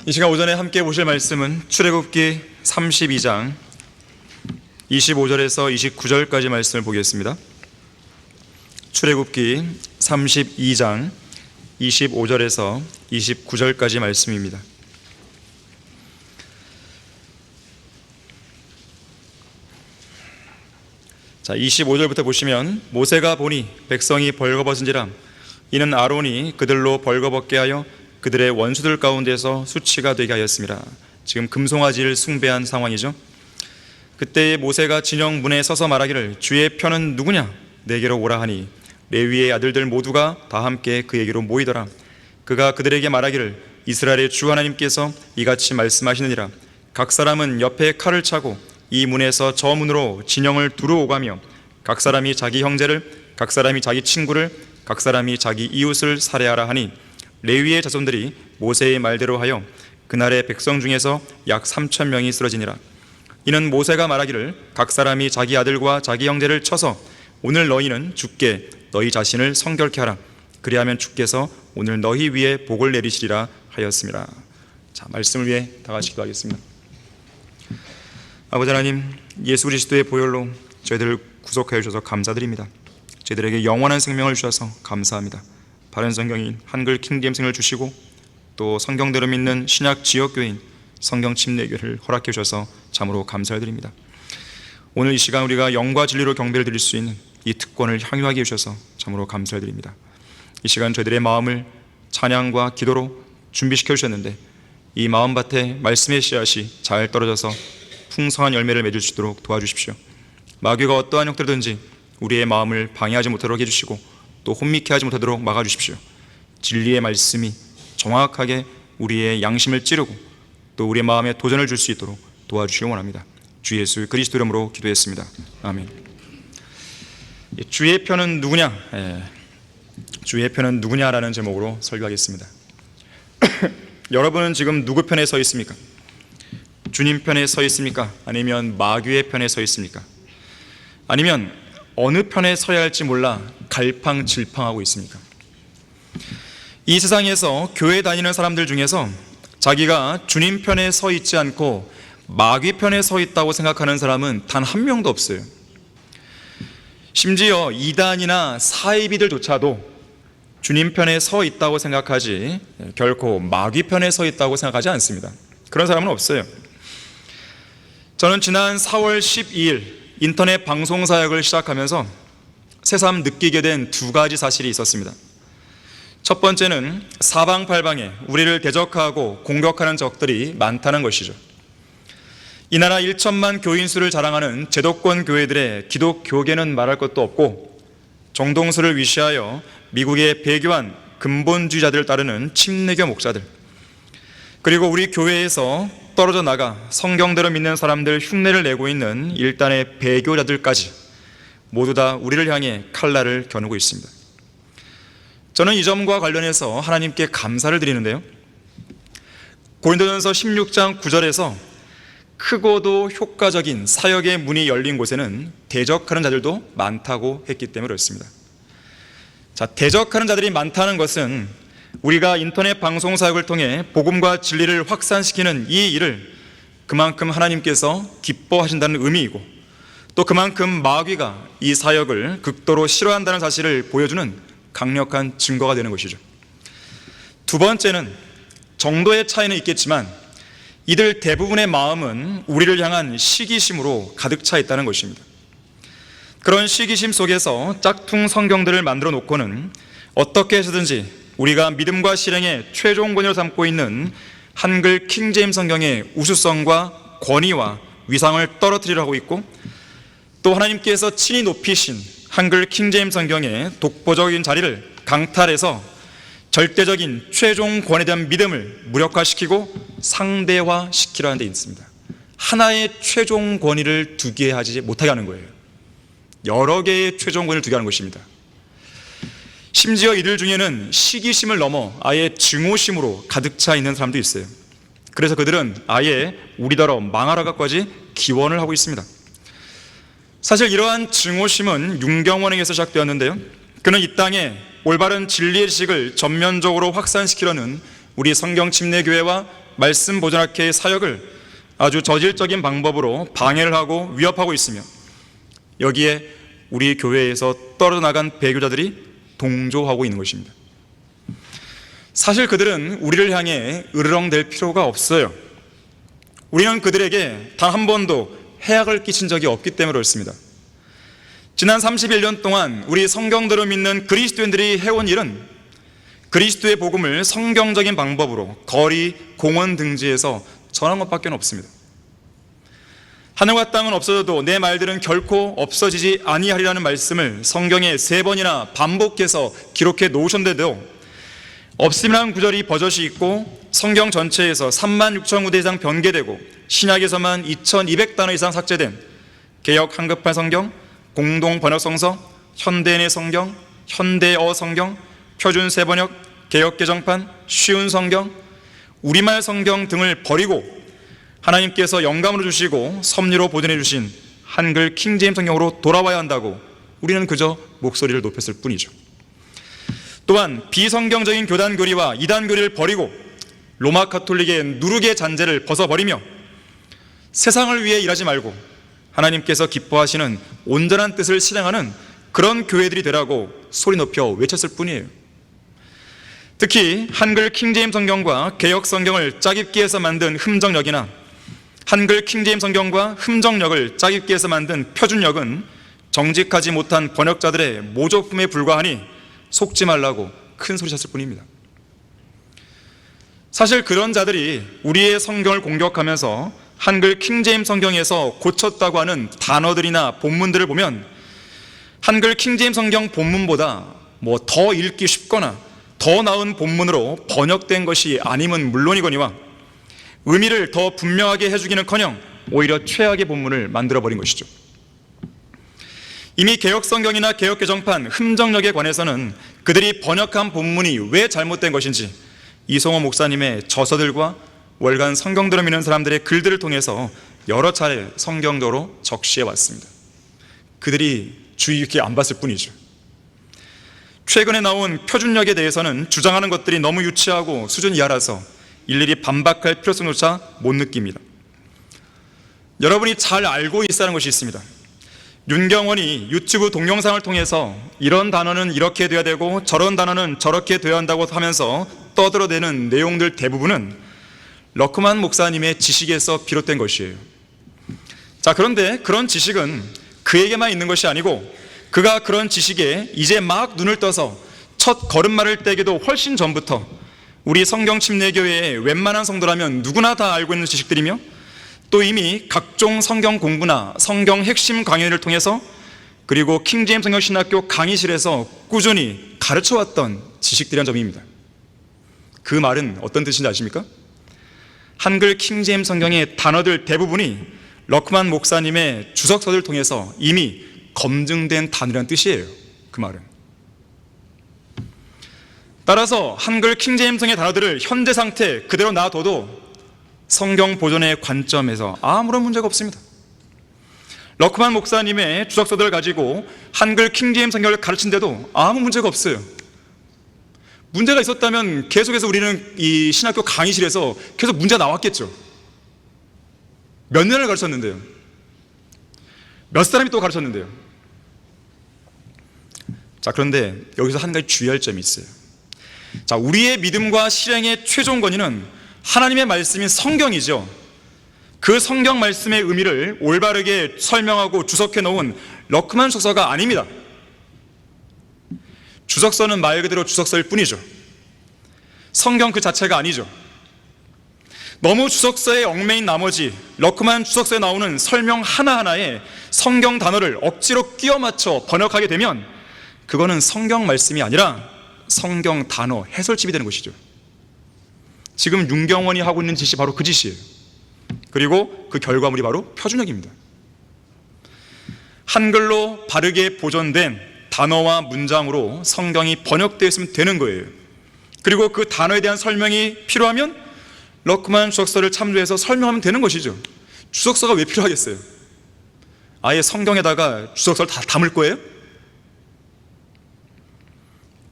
이 시간 오전에 함께 보실 말씀은 출애굽기 32장 25절에서 29절까지 말씀을 보겠습니다. 출애굽기 32장 25절에서 29절까지 말씀입니다. 자, 25절부터 보시면 모세가 보니 백성이 벌거벗은지라 이는 아론이 그들로 벌거벗게 하여 그들의 원수들 가운데서 수치가 되게 하였습니다. 지금 금송아지를 숭배한 상황이죠. 그때 모세가 진영 문에 서서 말하기를 주의 편은 누구냐 내게로 오라 하니 레위의 아들들 모두가 다 함께 그에게로 모이더라. 그가 그들에게 말하기를 이스라엘의 주 하나님께서 이같이 말씀하시느니라. 각 사람은 옆에 칼을 차고 이 문에서 저 문으로 진영을 두루 오가며 각 사람이 자기 형제를, 각 사람이 자기 친구를, 각 사람이 자기 이웃을 살해하라 하니 레위의 자손들이 모세의 말대로 하여 그날의 백성 중에서 약 3,000명이 쓰러지니라. 이는 모세가 말하기를 각 사람이 자기 아들과 자기 형제를 쳐서 오늘 너희는 주께 너희 자신을 성결케 하라. 그리하면 주께서 오늘 너희 위에 복을 내리시리라 하였습니다. 자, 말씀을 위해 다 같이 기도하겠습니다. 아버지 하나님, 예수 그리스도의 보혈로 저희들을 구속하여 주셔서 감사드립니다. 저희들에게 영원한 생명을 주셔서 감사합니다. 바른 성경인 한글 킹제임스를 주시고 또 성경대로 믿는 신약 지역교회인 성경 침례교회를 허락해 주셔서 참으로 감사를 드립니다. 오늘 이 시간 우리가 영과 진리로 경배를 드릴 수 있는 이 특권을 향유하게 해주셔서 참으로 감사를 드립니다. 이 시간 저희들의 마음을 찬양과 기도로 준비시켜 주셨는데 이 마음밭에 말씀의 씨앗이 잘 떨어져서 풍성한 열매를 맺을 수 있도록 도와주십시오. 마귀가 어떠한 형태로든지 우리의 마음을 방해하지 못하도록 해주시고 또 혼미케 하지 못하도록 막아주십시오. 진리의 말씀이 정확하게 우리의 양심을 찌르고 또 우리의 마음에 도전을 줄 수 있도록 도와주시기 원합니다. 주 예수 그리스도 이름으로 기도했습니다. 아멘. 주의 편은 누구냐? 주의 편은 누구냐라는 제목으로 설교하겠습니다. 여러분은 지금 누구 편에 서 있습니까? 주님 편에 서 있습니까? 아니면 마귀의 편에 서 있습니까? 아니면 어느 편에 서야 할지 몰라 갈팡질팡하고 있습니까? 이 세상에서 교회 다니는 사람들 중에서 자기가 주님 편에 서 있지 않고 마귀 편에 서 있다고 생각하는 사람은 단 한 명도 없어요. 심지어 이단이나 사이비들조차도 주님 편에 서 있다고 생각하지 결코 마귀 편에 서 있다고 생각하지 않습니다. 그런 사람은 없어요. 저는 지난 4월 12일 인터넷 방송 사역을 시작하면서 새삼 느끼게 된 두 가지 사실이 있었습니다. 첫 번째는 사방팔방에 우리를 대적하고 공격하는 적들이 많다는 것이죠. 이 나라 1천만 교인 수를 자랑하는 제도권 교회들의 기독교계는 말할 것도 없고 정동수를 위시하여 미국의 배교한 근본주의자들을 따르는 침례교 목사들, 그리고 우리 교회에서 떨어져 나가 성경대로 믿는 사람들 흉내를 내고 있는 일단의 배교자들까지 모두 다 우리를 향해 칼날을 겨누고 있습니다. 저는 이 점과 관련해서 하나님께 감사를 드리는데요, 고린도전서 16장 9절에서 크고도 효과적인 사역의 문이 열린 곳에는 대적하는 자들도 많다고 했기 때문에 그렇습니다. 자, 대적하는 자들이 많다는 것은 우리가 인터넷 방송 사역을 통해 복음과 진리를 확산시키는 이 일을 그만큼 하나님께서 기뻐하신다는 의미이고 또 그만큼 마귀가 이 사역을 극도로 싫어한다는 사실을 보여주는 강력한 증거가 되는 것이죠. 두 번째는 정도의 차이는 있겠지만 이들 대부분의 마음은 우리를 향한 시기심으로 가득 차 있다는 것입니다. 그런 시기심 속에서 짝퉁 성경들을 만들어 놓고는 어떻게 해서든지 우리가 믿음과 실행의 최종 권위로 삼고 있는 한글 킹제임스 성경의 우수성과 권위와 위상을 떨어뜨리려 하고 있고 또 하나님께서 친히 높이신 한글 킹제임스 성경의 독보적인 자리를 강탈해서 절대적인 최종 권위에 대한 믿음을 무력화시키고 상대화시키려 하는 데 있습니다. 하나의 최종 권위를 두게 하지 못하게 하는 거예요. 여러 개의 최종 권위를 두게 하는 것입니다. 심지어 이들 중에는 시기심을 넘어 아예 증오심으로 가득 차 있는 사람도 있어요. 그래서 그들은 아예 우리더러 망하라고까지 기원을 하고 있습니다. 사실 이러한 증오심은 윤경원에게서 시작되었는데요, 그는 이 땅에 올바른 진리의 지식을 전면적으로 확산시키려는 우리 성경침례교회와 말씀 보존학회의 사역을 아주 저질적인 방법으로 방해를 하고 위협하고 있으며, 여기에 우리 교회에서 떨어져 나간 배교자들이 동조하고 있는 것입니다. 사실 그들은 우리를 향해 으르렁댈 필요가 없어요. 우리는 그들에게 단 한 번도 해악을 끼친 적이 없기 때문에 그렇습니다. 지난 31년 동안 우리 성경대로 믿는 그리스도인들이 해온 일은 그리스도의 복음을 성경적인 방법으로 거리, 공원 등지에서 전한 것밖에 없습니다. 하늘과 땅은 없어져도 내 말들은 결코 없어지지 아니하리라는 말씀을 성경에 3번이나 반복해서 기록해 놓으셨는데도 없음이라는 구절이 버젓이 있고 성경 전체에서 36,000구대 이상 변개되고 신약에서만 2,200단어 이상 삭제된 개역 한급판 성경, 공동 번역 성서, 현대인의 성경, 현대어 성경, 표준 세번역, 개역 개정판, 쉬운 성경, 우리말 성경 등을 버리고 하나님께서 영감으로 주시고 섭리로 보존해 주신 한글 킹제임스 성경으로 돌아와야 한다고 우리는 그저 목소리를 높였을 뿐이죠. 또한 비성경적인 교단 교리와 이단 교리를 버리고 로마 가톨릭의 누르게 잔재를 벗어버리며 세상을 위해 일하지 말고 하나님께서 기뻐하시는 온전한 뜻을 실행하는 그런 교회들이 되라고 소리 높여 외쳤을 뿐이에요. 특히 한글 킹제임스 성경과 개역 성경을 짜깁기 해서 만든 흠정역이나 한글 킹제임스 성경과 흠정역을 짜깁기 해서 만든 표준역은 정직하지 못한 번역자들의 모조품에 불과하니 속지 말라고 큰 소리쳤을 뿐입니다. 사실 그런 자들이 우리의 성경을 공격하면서 한글 킹제임스 성경에서 고쳤다고 하는 단어들이나 본문들을 보면 한글 킹제임스 성경 본문보다 더 읽기 쉽거나 더 나은 본문으로 번역된 것이 아님은 물론이거니와 의미를 더 분명하게 해주기는커녕 오히려 최악의 본문을 만들어버린 것이죠. 이미 개역성경이나 개역개정판, 흠정역에 관해서는 그들이 번역한 본문이 왜 잘못된 것인지 이송호 목사님의 저서들과 월간 성경들을 믿는 사람들의 글들을 통해서 여러 차례 성경적으로 적시해 왔습니다. 그들이 주의 깊게 안 봤을 뿐이죠. 최근에 나온 표준역에 대해서는 주장하는 것들이 너무 유치하고 수준 이하라서 일일이 반박할 필요성조차 못 느낍니다. 여러분이 잘 알고 있어야 하는 것이 있습니다. 윤경원이 유튜브 동영상을 통해서 이런 단어는 이렇게 돼야 되고 저런 단어는 저렇게 돼야 한다고 하면서 떠들어대는 내용들 대부분은 러크만 목사님의 지식에서 비롯된 것이에요. 자, 그런데 그런 지식은 그에게만 있는 것이 아니고 그가 그런 지식에 이제 막 눈을 떠서 첫 걸음마를 떼기도 훨씬 전부터 우리 성경침례교회의 웬만한 성도라면 누구나 다 알고 있는 지식들이며 또 이미 각종 성경 공부나 성경 핵심 강연을 통해서 그리고 킹제임스 성경신학교 강의실에서 꾸준히 가르쳐왔던 지식들이란 점입니다. 그 말은 어떤 뜻인지 아십니까? 한글 킹제임스 성경의 단어들 대부분이 러크만 목사님의 주석서를 통해서 이미 검증된 단어라는 뜻이에요. 그 말은. 따라서 한글 킹제임스 성의 단어들을 현재 상태 그대로 놔둬도 성경 보존의 관점에서 아무런 문제가 없습니다. 러크만 목사님의 주석서들을 가지고 한글 킹제임스 성경을 가르친데도 아무 문제가 없어요. 문제가 있었다면 계속해서 우리는 이 신학교 강의실에서 계속 문제가 나왔겠죠. 몇 년을 가르쳤는데요. 몇 사람이 또 가르쳤는데요. 자, 그런데 여기서 한 가지 주의할 점이 있어요. 자, 우리의 믿음과 실행의 최종 권위는 하나님의 말씀인 성경이죠. 그 성경 말씀의 의미를 올바르게 설명하고 주석해 놓은 러크만 주석서가 아닙니다. 주석서는 말 그대로 주석서일 뿐이죠. 성경 그 자체가 아니죠. 너무 주석서에 얽매인 나머지 러크만 주석서에 나오는 설명 하나하나에 성경 단어를 억지로 끼워 맞춰 번역하게 되면 그거는 성경 말씀이 아니라 성경 단어 해설집이 되는 것이죠. 지금 윤경원이 하고 있는 짓이 바로 그 짓이에요. 그리고 그 결과물이 바로 표준역입니다. 한글로 바르게 보존된 단어와 문장으로 성경이 번역되어 있으면 되는 거예요. 그리고 그 단어에 대한 설명이 필요하면 러크만 주석서를 참조해서 설명하면 되는 것이죠. 주석서가 왜 필요하겠어요? 아예 성경에다가 주석서를 다 담을 거예요?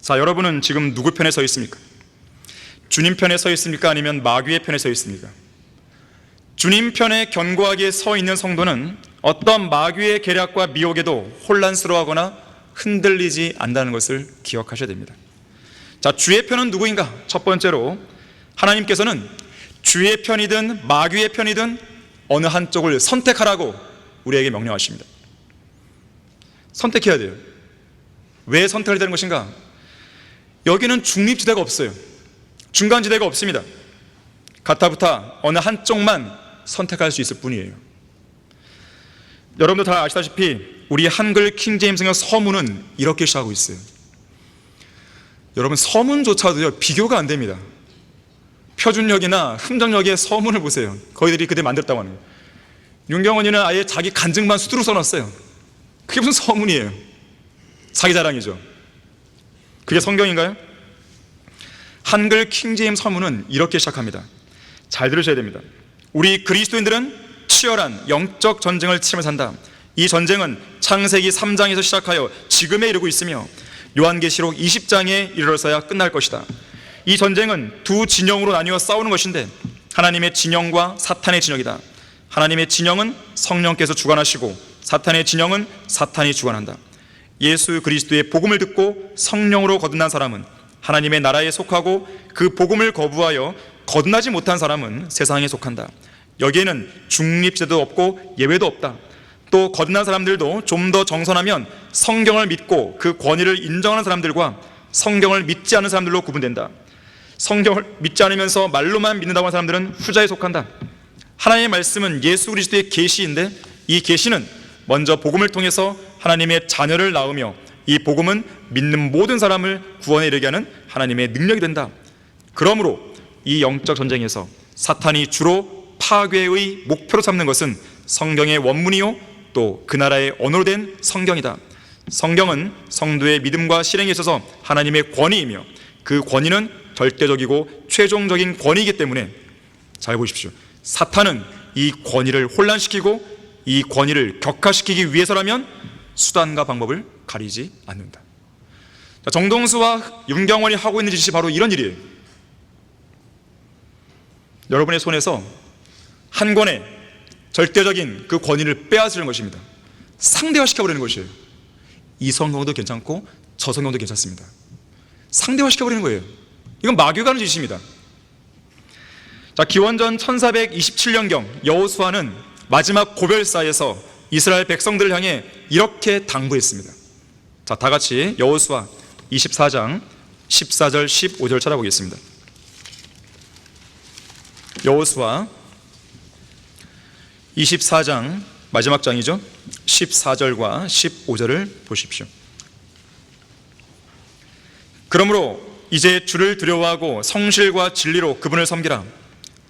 자, 여러분은 지금 누구 편에 서 있습니까? 주님 편에 서 있습니까? 아니면 마귀의 편에 서 있습니까? 주님 편에 견고하게 서 있는 성도는 어떤 마귀의 계략과 미혹에도 혼란스러워하거나 흔들리지 않는다는 것을 기억하셔야 됩니다. 자, 주의 편은 누구인가? 첫 번째로 하나님께서는 주의 편이든 마귀의 편이든 어느 한쪽을 선택하라고 우리에게 명령하십니다. 선택해야 돼요. 왜 선택을 되는 것인가? 여기는 중립지대가 없어요. 중간지대가 없습니다. 가타부타 어느 한쪽만 선택할 수 있을 뿐이에요. 여러분도 다 아시다시피 우리 한글 킹제임스 서문은 이렇게 시작하고 있어요. 여러분, 서문조차도요 비교가 안 됩니다. 표준역이나 흥정역의 서문을 보세요. 거기들이 그때 만들었다고 하는 거예요. 윤경원이는 아예 자기 간증만 수두룩 써놨어요. 그게 무슨 서문이에요? 자기 자랑이죠. 그게 성경인가요? 한글 킹제임스 서문은 이렇게 시작합니다. 잘 들으셔야 됩니다. 우리 그리스도인들은 치열한 영적 전쟁을 치르며 산다. 이 전쟁은 창세기 3장에서 시작하여 지금에 이르고 있으며 요한계시록 20장에 이르러서야 끝날 것이다. 이 전쟁은 두 진영으로 나뉘어 싸우는 것인데 하나님의 진영과 사탄의 진영이다. 하나님의 진영은 성령께서 주관하시고 사탄의 진영은 사탄이 주관한다. 예수 그리스도의 복음을 듣고 성령으로 거듭난 사람은 하나님의 나라에 속하고 그 복음을 거부하여 거듭나지 못한 사람은 세상에 속한다. 여기에는 중립제도 없고 예외도 없다. 또 거듭난 사람들도 좀 더 정선하면 성경을 믿고 그 권위를 인정하는 사람들과 성경을 믿지 않는 사람들로 구분된다. 성경을 믿지 않으면서 말로만 믿는다고 하는 사람들은 후자에 속한다. 하나님의 말씀은 예수 그리스도의 계시인데 이 계시는 먼저 복음을 통해서 하나님의 자녀를 낳으며 이 복음은 믿는 모든 사람을 구원에 이르게 하는 하나님의 능력이 된다. 그러므로 이 영적 전쟁에서 사탄이 주로 파괴의 목표로 삼는 것은 성경의 원문이요 또 그 나라의 언어로 된 성경이다. 성경은 성도의 믿음과 실행에 있어서 하나님의 권위이며 그 권위는 절대적이고 최종적인 권위이기 때문에 잘 보십시오. 사탄은 이 권위를 혼란시키고 이 권위를 격화시키기 위해서라면 수단과 방법을 가리지 않는다. 자, 정동수와 윤경원이 하고 있는 짓이 바로 이런 일이에요. 여러분의 손에서 한 권의 절대적인 그 권위를 빼앗으려는 것입니다. 상대화시켜버리는 것이에요. 이 성경도 괜찮고 저 성경도 괜찮습니다. 상대화시켜버리는 거예요. 이건 마귀가 하는 짓입니다. 자, 기원전 1427년경 여호수아는 마지막 고별사에서 이스라엘 백성들을 향해 이렇게 당부했습니다. 자, 다 같이 여호수아 24장 14절 15절 찾아보겠습니다. 여호수아 24장 마지막 장이죠. 14절과 15절을 보십시오. 그러므로 이제 주를 두려워하고 성실과 진리로 그분을 섬기라.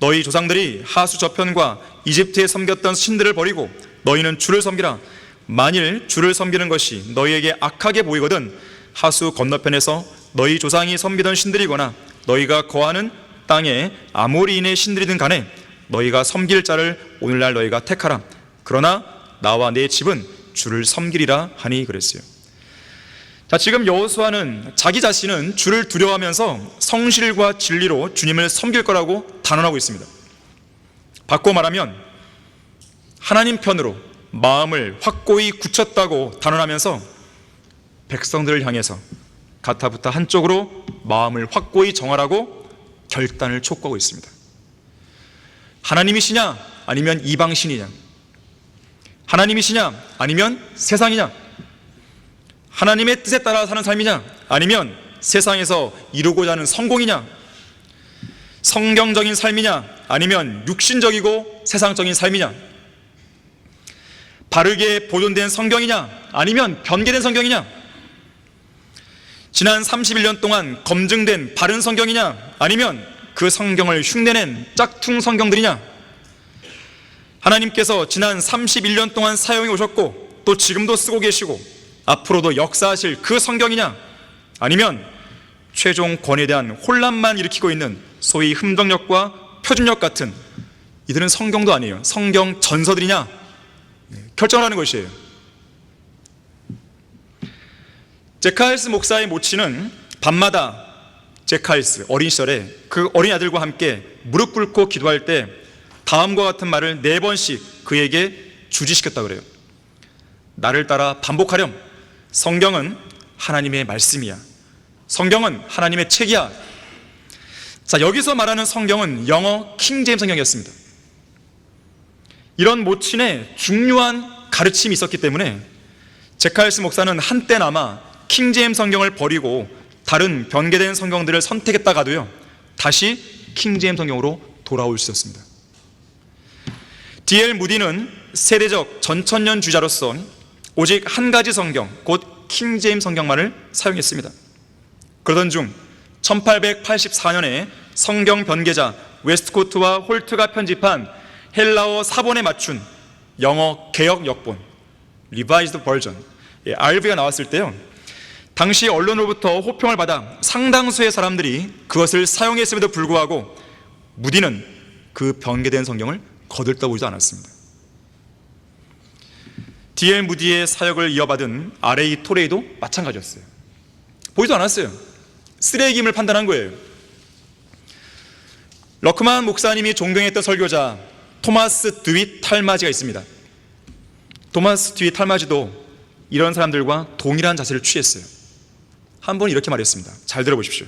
너희 조상들이 하수 저편과 이집트에 섬겼던 신들을 버리고 너희는 주를 섬기라. 만일 주를 섬기는 것이 너희에게 악하게 보이거든 하수 건너편에서 너희 조상이 섬기던 신들이거나 너희가 거하는 땅에 아모리인의 신들이든 간에 너희가 섬길 자를 오늘날 너희가 택하라. 그러나 나와 내 집은 주를 섬기리라 하니 그랬어요. 자, 지금 여호수아는 자기 자신은 주를 두려워하면서 성실과 진리로 주님을 섬길 거라고 단언하고 있습니다. 바꿔 말하면 하나님 편으로 마음을 확고히 굳혔다고 단언하면서 백성들을 향해서 가타부타 한쪽으로 마음을 확고히 정하라고 결단을 촉구하고 있습니다. 하나님이시냐 아니면 이방신이냐, 하나님이시냐 아니면 세상이냐, 하나님의 뜻에 따라 사는 삶이냐 아니면 세상에서 이루고자 하는 성공이냐, 성경적인 삶이냐 아니면 육신적이고 세상적인 삶이냐, 바르게 보존된 성경이냐 아니면 변개된 성경이냐, 지난 31년 동안 검증된 바른 성경이냐 아니면 그 성경을 흉내낸 짝퉁 성경들이냐, 하나님께서 지난 31년 동안 사용해 오셨고 또 지금도 쓰고 계시고 앞으로도 역사하실 그 성경이냐 아니면 최종 권위에 대한 혼란만 일으키고 있는 소위 흠정력과 표준력 같은 이들은 성경도 아니에요. 성경 전서들이냐 결정을 하는 것이에요. 제카헬스 목사의 모치는 밤마다 제카일스 어린 시절에 그 어린 아들과 함께 무릎 꿇고 기도할 때 다음과 같은 말을 4번씩 그에게 주지시켰다 그래요. 나를 따라 반복하렴. 성경은 하나님의 말씀이야. 성경은 하나님의 책이야. 자, 여기서 말하는 성경은 영어 킹제임스 성경이었습니다. 이런 모친의 중요한 가르침이 있었기 때문에 제카일스 목사는 한때나마 킹제임스 성경을 버리고 다른 변개된 성경들을 선택했다가도요, 다시 킹제임스 성경으로 돌아올 수 있었습니다. D.L. 무디는 세대적 전천년주의자로서 오직 한 가지 성경, 곧 킹제임스 성경만을 사용했습니다. 그러던 중 1884년에 성경 변개자 웨스트코트와 홀트가 편집한 헬라어 사본에 맞춘 영어 개역 역본 리바이즈드 버전 RV가 나왔을 때요, 당시 언론으로부터 호평을 받아 상당수의 사람들이 그것을 사용했음에도 불구하고 무디는 그 변개된 성경을 거들떠보지도 않았습니다. D.L. 무디의 사역을 이어받은 R.A. 토레이도 마찬가지였어요. 보지도 않았어요. 쓰레기임을 판단한 거예요. 러크만 목사님이 존경했던 설교자 토마스 드윗 탈마지가 있습니다. 토마스 드윗 탈마지도 이런 사람들과 동일한 자세를 취했어요. 한 번 이렇게 말했습니다. 잘 들어보십시오.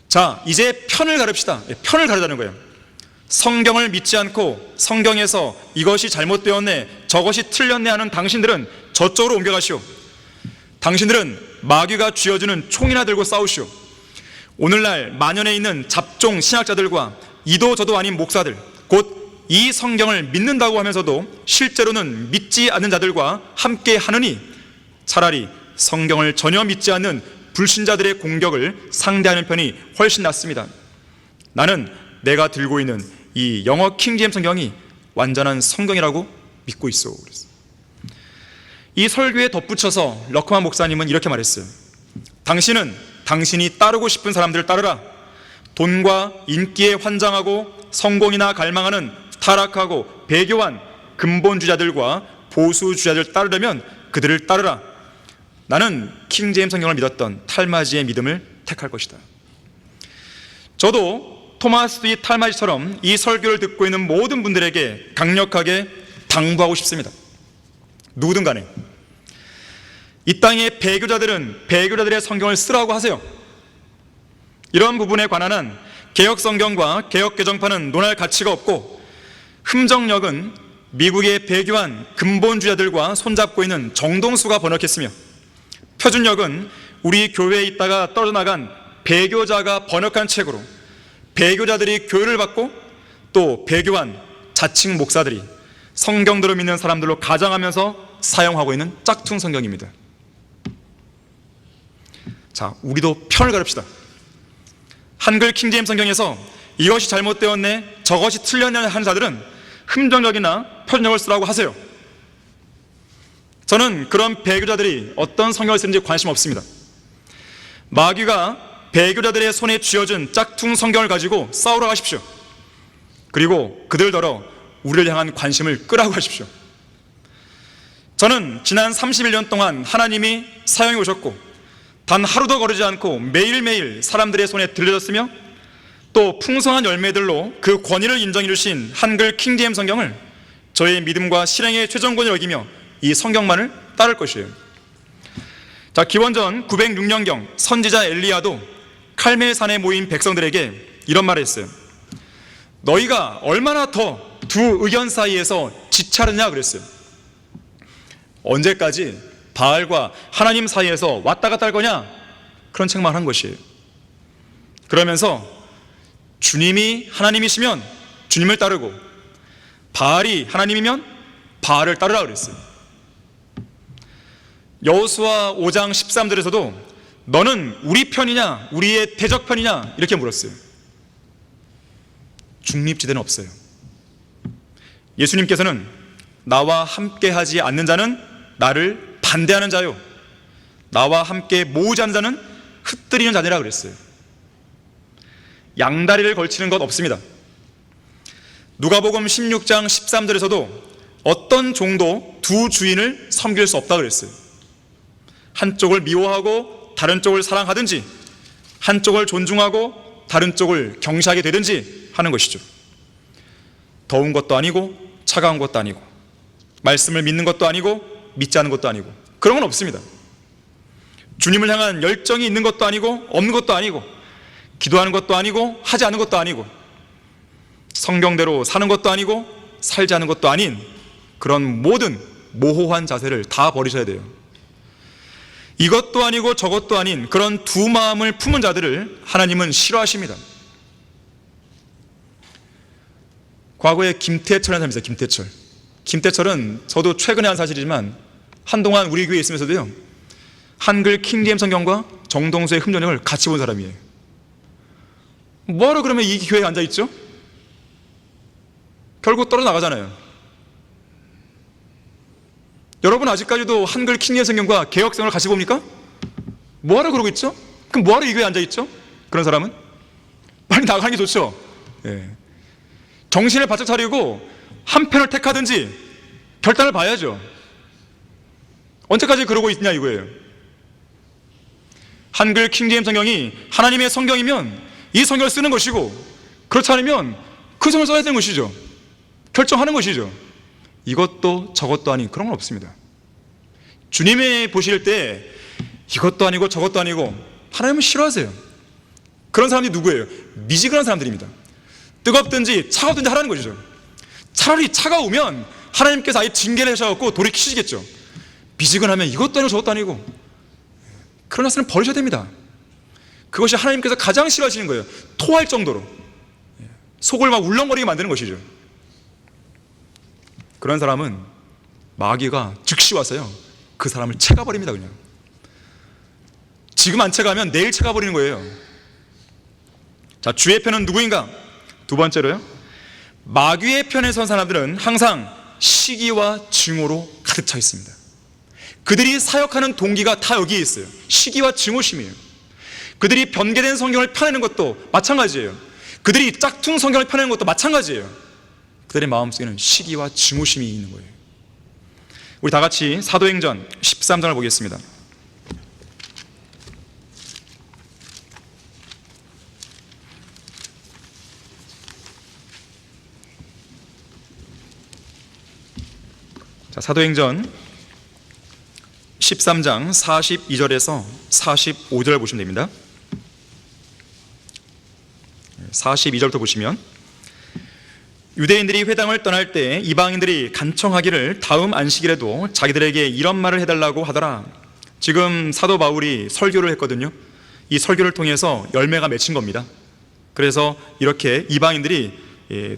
자, 이제 편을 가릅시다. 편을 가르자는 거예요. 성경을 믿지 않고 성경에서 이것이 잘못되었네, 저것이 틀렸네 하는 당신들은 저쪽으로 옮겨가시오. 당신들은 마귀가 쥐어주는 총이나 들고 싸우시오. 오늘날 만연해 있는 잡종 신학자들과 이도 저도 아닌 목사들, 곧 이 성경을 믿는다고 하면서도 실제로는 믿지 않는 자들과 함께 하느니 차라리 성경을 전혀 믿지 않는 불신자들의 공격을 상대하는 편이 훨씬 낫습니다. 나는 내가 들고 있는 이 영어 킹제임스 성경이 완전한 성경이라고 믿고 있어. 이 설교에 덧붙여서 러크만 목사님은 이렇게 말했어요. 당신은 당신이 따르고 싶은 사람들을 따르라. 돈과 인기에 환장하고 성공이나 갈망하는 타락하고 배교한 근본주의자들과 보수주의자들을 따르려면 그들을 따르라. 나는 킹제임스 성경을 믿었던 탈마지의 믿음을 택할 것이다. 저도 토마스 디 탈마지처럼 이 설교를 듣고 있는 모든 분들에게 강력하게 당부하고 싶습니다. 누구든 간에 이 땅의 배교자들은 배교자들의 성경을 쓰라고 하세요. 이런 부분에 관한 한 개혁 성경과 개혁 개정파는 논할 가치가 없고, 흠정역은 미국의 배교한 근본주의자들과 손잡고 있는 정동수가 번역했으며, 표준역은 우리 교회에 있다가 떨어져 나간 배교자가 번역한 책으로 배교자들이 교육을 받고 또 배교한 자칭 목사들이 성경대로 믿는 사람들로 가정하면서 사용하고 있는 짝퉁 성경입니다. 자, 우리도 편을 가릅시다. 한글 킹제임스 성경에서 이것이 잘못되었네, 저것이 틀렸네 하는 자들은 흠정역이나 표준역을 쓰라고 하세요. 저는 그런 배교자들이 어떤 성경을 쓰는지 관심 없습니다. 마귀가 배교자들의 손에 쥐어준 짝퉁 성경을 가지고 싸우러 가십시오. 그리고 그들더러 우리를 향한 관심을 끄라고 하십시오. 저는 지난 31년 동안 하나님이 사용해 오셨고 단 하루도 거르지 않고 매일매일 사람들의 손에 들려졌으며 또 풍성한 열매들로 그 권위를 인정해 주신 한글 킹제임스 성경을 저의 믿음과 실행의 최종권을 여기며 이 성경만을 따를 것이에요. 자, 기원전 906년경 선지자 엘리야도 칼멜산에 모인 백성들에게 이런 말을 했어요. 너희가 얼마나 더 두 의견 사이에서 지차르냐 그랬어요. 언제까지 바알과 하나님 사이에서 왔다 갔다 할 거냐, 그런 책만 한 것이에요. 그러면서 주님이 하나님이시면 주님을 따르고 바알이 하나님이면 바알을 따르라 그랬어요. 여호수아 5장 13절에서도 너는 우리 편이냐 우리의 대적 편이냐 이렇게 물었어요. 중립지대는 없어요. 예수님께서는 나와 함께하지 않는 자는 나를 반대하는 자요, 나와 함께 모으지 않는 자는 흩뜨리는 자니라 그랬어요. 양다리를 걸치는 것 없습니다. 누가복음 16장 13절에서도 어떤 종도 두 주인을 섬길 수 없다 그랬어요. 한쪽을 미워하고 다른 쪽을 사랑하든지 한쪽을 존중하고 다른 쪽을 경시하게 되든지 하는 것이죠. 더운 것도 아니고 차가운 것도 아니고 말씀을 믿는 것도 아니고 믿지 않는 것도 아니고 그런 건 없습니다. 주님을 향한 열정이 있는 것도 아니고 없는 것도 아니고 기도하는 것도 아니고 하지 않는 것도 아니고 성경대로 사는 것도 아니고 살지 않는 것도 아닌 그런 모든 모호한 자세를 다 버리셔야 돼요. 이것도 아니고 저것도 아닌 그런 두 마음을 품은 자들을 하나님은 싫어하십니다. 과거에 김태철이라는 사람이 있어요. 김태철. 김태철은 저도 최근에 한 사실이지만 한동안 우리 교회에 있으면서도요, 한글 킹제임스 성경과 정동수의 흠전역을 같이 본 사람이에요. 뭐하러 그러면 이 교회에 앉아있죠? 결국 떨어져 나가잖아요. 여러분 아직까지도 한글 킹제임스 성경과 개혁성을 같이 봅니까? 뭐하러 그러고 있죠? 그럼 뭐하러 이 교회에 앉아있죠? 그런 사람은? 빨리 나가는 게 좋죠. 예. 정신을 바짝 차리고 한 편을 택하든지 결단을 봐야죠. 언제까지 그러고 있냐 이거예요. 한글 킹제임스 성경이 하나님의 성경이면 이 성경을 쓰는 것이고, 그렇지 않으면 그 성경을 써야 되는 것이죠. 결정하는 것이죠. 이것도 저것도 아닌 그런 건 없습니다. 주님이 보실 때 이것도 아니고 저것도 아니고 하나님은 싫어하세요. 그런 사람들이 누구예요? 미지근한 사람들입니다. 뜨겁든지 차갑든지 하라는 것이죠. 차라리 차가우면 하나님께서 아예 징계를 하셔서 돌이키시겠죠. 미지근하면 이것도 아니고 저것도 아니고 그런 것은 버리셔야 됩니다. 그것이 하나님께서 가장 싫어하시는 거예요. 토할 정도로 속을 막 울렁거리게 만드는 것이죠. 그런 사람은 마귀가 즉시 와서요, 그 사람을 채가버립니다. 그냥 지금 안 채가면 내일 채가버리는 거예요. 자, 주의 편은 누구인가? 두 번째로요, 마귀의 편에 선 사람들은 항상 시기와 증오로 가득 차 있습니다. 그들이 사역하는 동기가 다 여기에 있어요. 시기와 증오심이에요. 그들이 변개된 성경을 펴내는 것도 마찬가지예요. 그들이 짝퉁 성경을 펴내는 것도 마찬가지예요. 그들의 마음속에는 시기와 증오심이 있는 거예요. 우리 다 같이 사도행전 13장을 보겠습니다. 자, 사도행전 13장 42절에서 45절 보시면 됩니다. 42절부터 보시면, 유대인들이 회당을 떠날 때 이방인들이 간청하기를 다음 안식일에도 자기들에게 이런 말을 해달라고 하더라. 지금 사도 바울이 설교를 했거든요. 이 설교를 통해서 열매가 맺힌 겁니다. 그래서 이렇게 이방인들이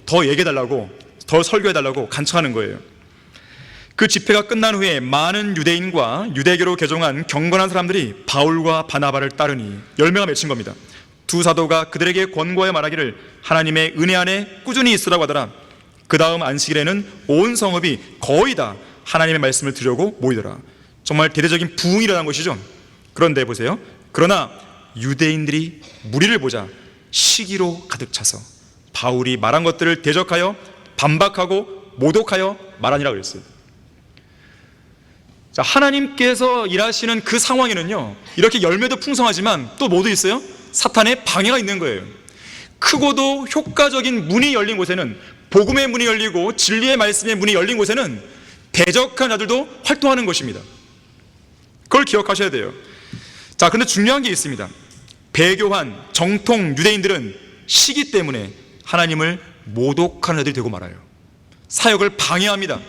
더 얘기해달라고, 더 설교해달라고 간청하는 거예요. 그 집회가 끝난 후에 많은 유대인과 유대교로 개종한 경건한 사람들이 바울과 바나바를 따르니 열매가 맺힌 겁니다. 두 사도가 그들에게 권고하여 말하기를 하나님의 은혜 안에 꾸준히 있으라고 하더라. 그 다음 안식일에는 온 성읍이 거의 다 하나님의 말씀을 들으려고 모이더라. 정말 대대적인 부흥이 일어난 것이죠. 그런데 보세요, 그러나 유대인들이 무리를 보자 시기로 가득 차서 바울이 말한 것들을 대적하여 반박하고 모독하여 말하니라 그랬어요. 자, 하나님께서 일하시는 그 상황에는요, 이렇게 열매도 풍성하지만 또 뭐도 있어요? 사탄의 방해가 있는 거예요. 크고도 효과적인 문이 열린 곳에는, 복음의 문이 열리고 진리의 말씀의 문이 열린 곳에는 대적한 자들도 활동하는 것입니다. 그걸 기억하셔야 돼요. 자, 그런데 중요한 게 있습니다. 배교한 정통 유대인들은 시기 때문에 하나님을 모독하는 자들이 되고 말아요. 사역을 방해합니다.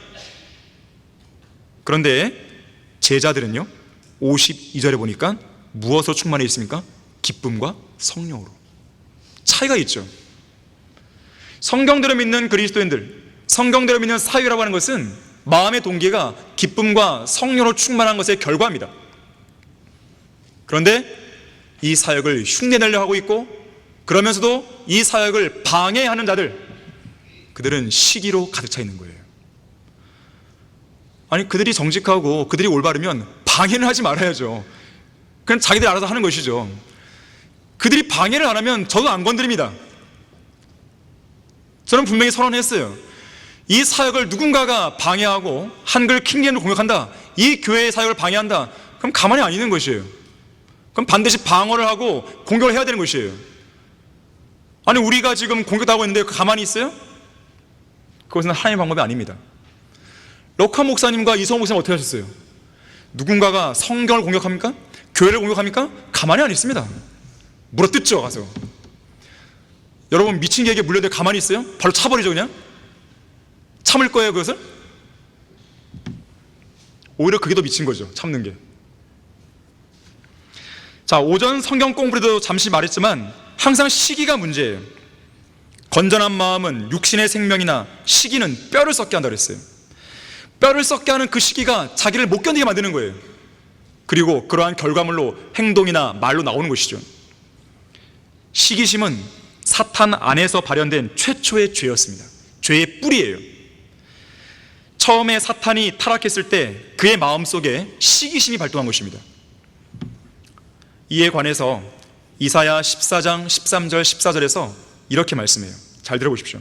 그런데 제자들은요, 52절에 보니까 무엇으로 충만해 있습니까? 기쁨과 성령으로. 차이가 있죠. 성경대로 믿는 그리스도인들, 성경대로 믿는 사역이라고 하는 것은 마음의 동기가 기쁨과 성령으로 충만한 것의 결과입니다. 그런데 이 사역을 흉내내려 하고 있고, 그러면서도 이 사역을 방해하는 자들, 그들은 시기로 가득 차 있는 거예요. 아니, 그들이 정직하고 그들이 올바르면 방해는 하지 말아야죠. 그냥 자기들이 알아서 하는 것이죠. 그들이 방해를 안 하면 저도 안 건드립니다. 저는 분명히 선언했어요. 이 사역을 누군가가 방해하고 한글 킹제임을 공격한다, 이 교회의 사역을 방해한다, 그럼 가만히 안 있는 것이에요. 그럼 반드시 방어를 하고 공격을 해야 되는 것이에요. 아니, 우리가 지금 공격하고 있는데 가만히 있어요? 그것은 하나님의 방법이 아닙니다. 럭한 목사님과 이성호 목사님 어떻게 하셨어요? 누군가가 성경을 공격합니까? 교회를 공격합니까? 가만히 안 있습니다. 물어뜯죠, 가서. 여러분, 미친 개에게 물려대 가만히 있어요? 바로 차버리죠, 그냥? 참을 거예요, 그것을? 오히려 그게 더 미친 거죠, 참는 게. 자, 오전 성경 공부에도 잠시 말했지만 항상 시기가 문제예요. 건전한 마음은 육신의 생명이나 시기는 뼈를 썩게 한다고 그랬어요. 뼈를 썩게 하는 그 시기가 자기를 못 견디게 만드는 거예요. 그리고 그러한 결과물로 행동이나 말로 나오는 것이죠. 시기심은 사탄 안에서 발현된 최초의 죄였습니다. 죄의 뿌리예요. 처음에 사탄이 타락했을 때 그의 마음속에 시기심이 발동한 것입니다. 이에 관해서 이사야 14장 13절 14절에서 이렇게 말씀해요. 잘 들어보십시오.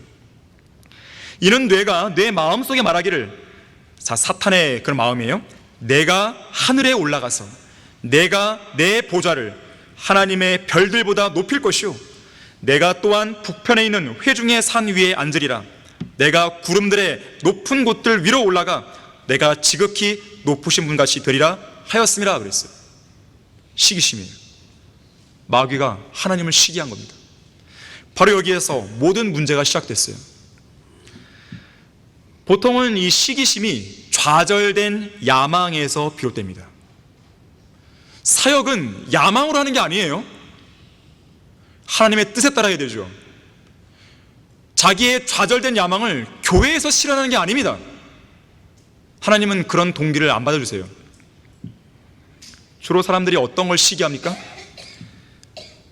이는 뇌가 내 마음속에 말하기를, 자, 사탄의 그런 마음이에요. 내가 하늘에 올라가서 내가 내 보좌를 하나님의 별들보다 높일 것이요, 내가 또한 북편에 있는 회중의 산 위에 앉으리라. 내가 구름들의 높은 곳들 위로 올라가 내가 지극히 높으신 분같이 되리라 하였음이라 그랬어요. 시기심이에요. 마귀가 하나님을 시기한 겁니다. 바로 여기에서 모든 문제가 시작됐어요. 보통은 이 시기심이 좌절된 야망에서 비롯됩니다. 사역은 야망으로 하는 게 아니에요. 하나님의 뜻에 따라야 되죠. 자기의 좌절된 야망을 교회에서 실현하는 게 아닙니다. 하나님은 그런 동기를 안 받아주세요. 주로 사람들이 어떤 걸 시기합니까?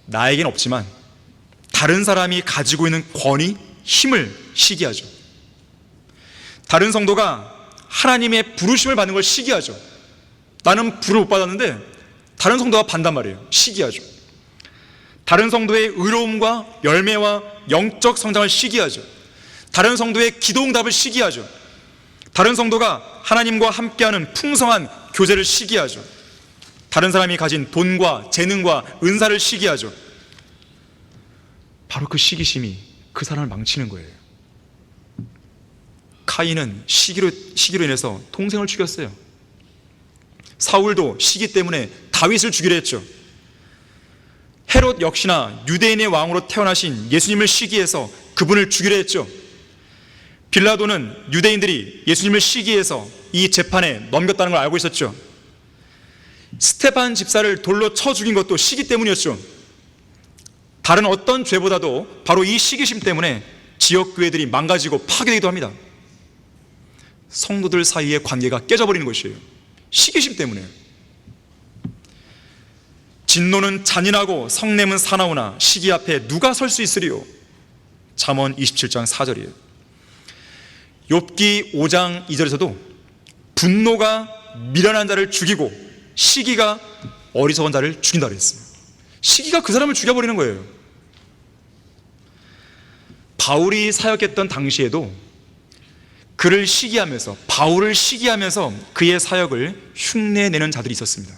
나에겐 없지만 다른 사람이 가지고 있는 권위, 힘을 시기하죠. 다른 성도가 하나님의 부르심을 받는 걸 시기하죠. 나는 불을 못 받았는데 다른 성도가 받단 말이에요. 시기하죠. 다른 성도의 의로움과 열매와 영적 성장을 시기하죠. 다른 성도의 기도응답을 시기하죠. 다른 성도가 하나님과 함께하는 풍성한 교제를 시기하죠. 다른 사람이 가진 돈과 재능과 은사를 시기하죠. 바로 그 시기심이 그 사람을 망치는 거예요. 카인은 시기로 인해서 동생을 죽였어요. 사울도 시기 때문에 다윗을 죽이려 했죠. 헤롯 역시나 유대인의 왕으로 태어나신 예수님을 시기해서 그분을 죽이려 했죠. 빌라도는 유대인들이 예수님을 시기해서 이 재판에 넘겼다는 걸 알고 있었죠. 스테반 집사를 돌로 쳐 죽인 것도 시기 때문이었죠. 다른 어떤 죄보다도 바로 이 시기심 때문에 지역교회들이 망가지고 파괴되기도 합니다. 성도들 사이의 관계가 깨져버리는 것이에요. 시기심 때문에. 진노는 잔인하고 성냄은 사나우나 시기 앞에 누가 설 수 있으리요? 잠언 27장 4절이에요. 욥기 5장 2절에서도 분노가 미련한 자를 죽이고 시기가 어리석은 자를 죽인다 그랬어요. 시기가 그 사람을 죽여버리는 거예요. 바울이 사역했던 당시에도 그를 시기하면서, 바울을 시기하면서 그의 사역을 흉내내는 자들이 있었습니다.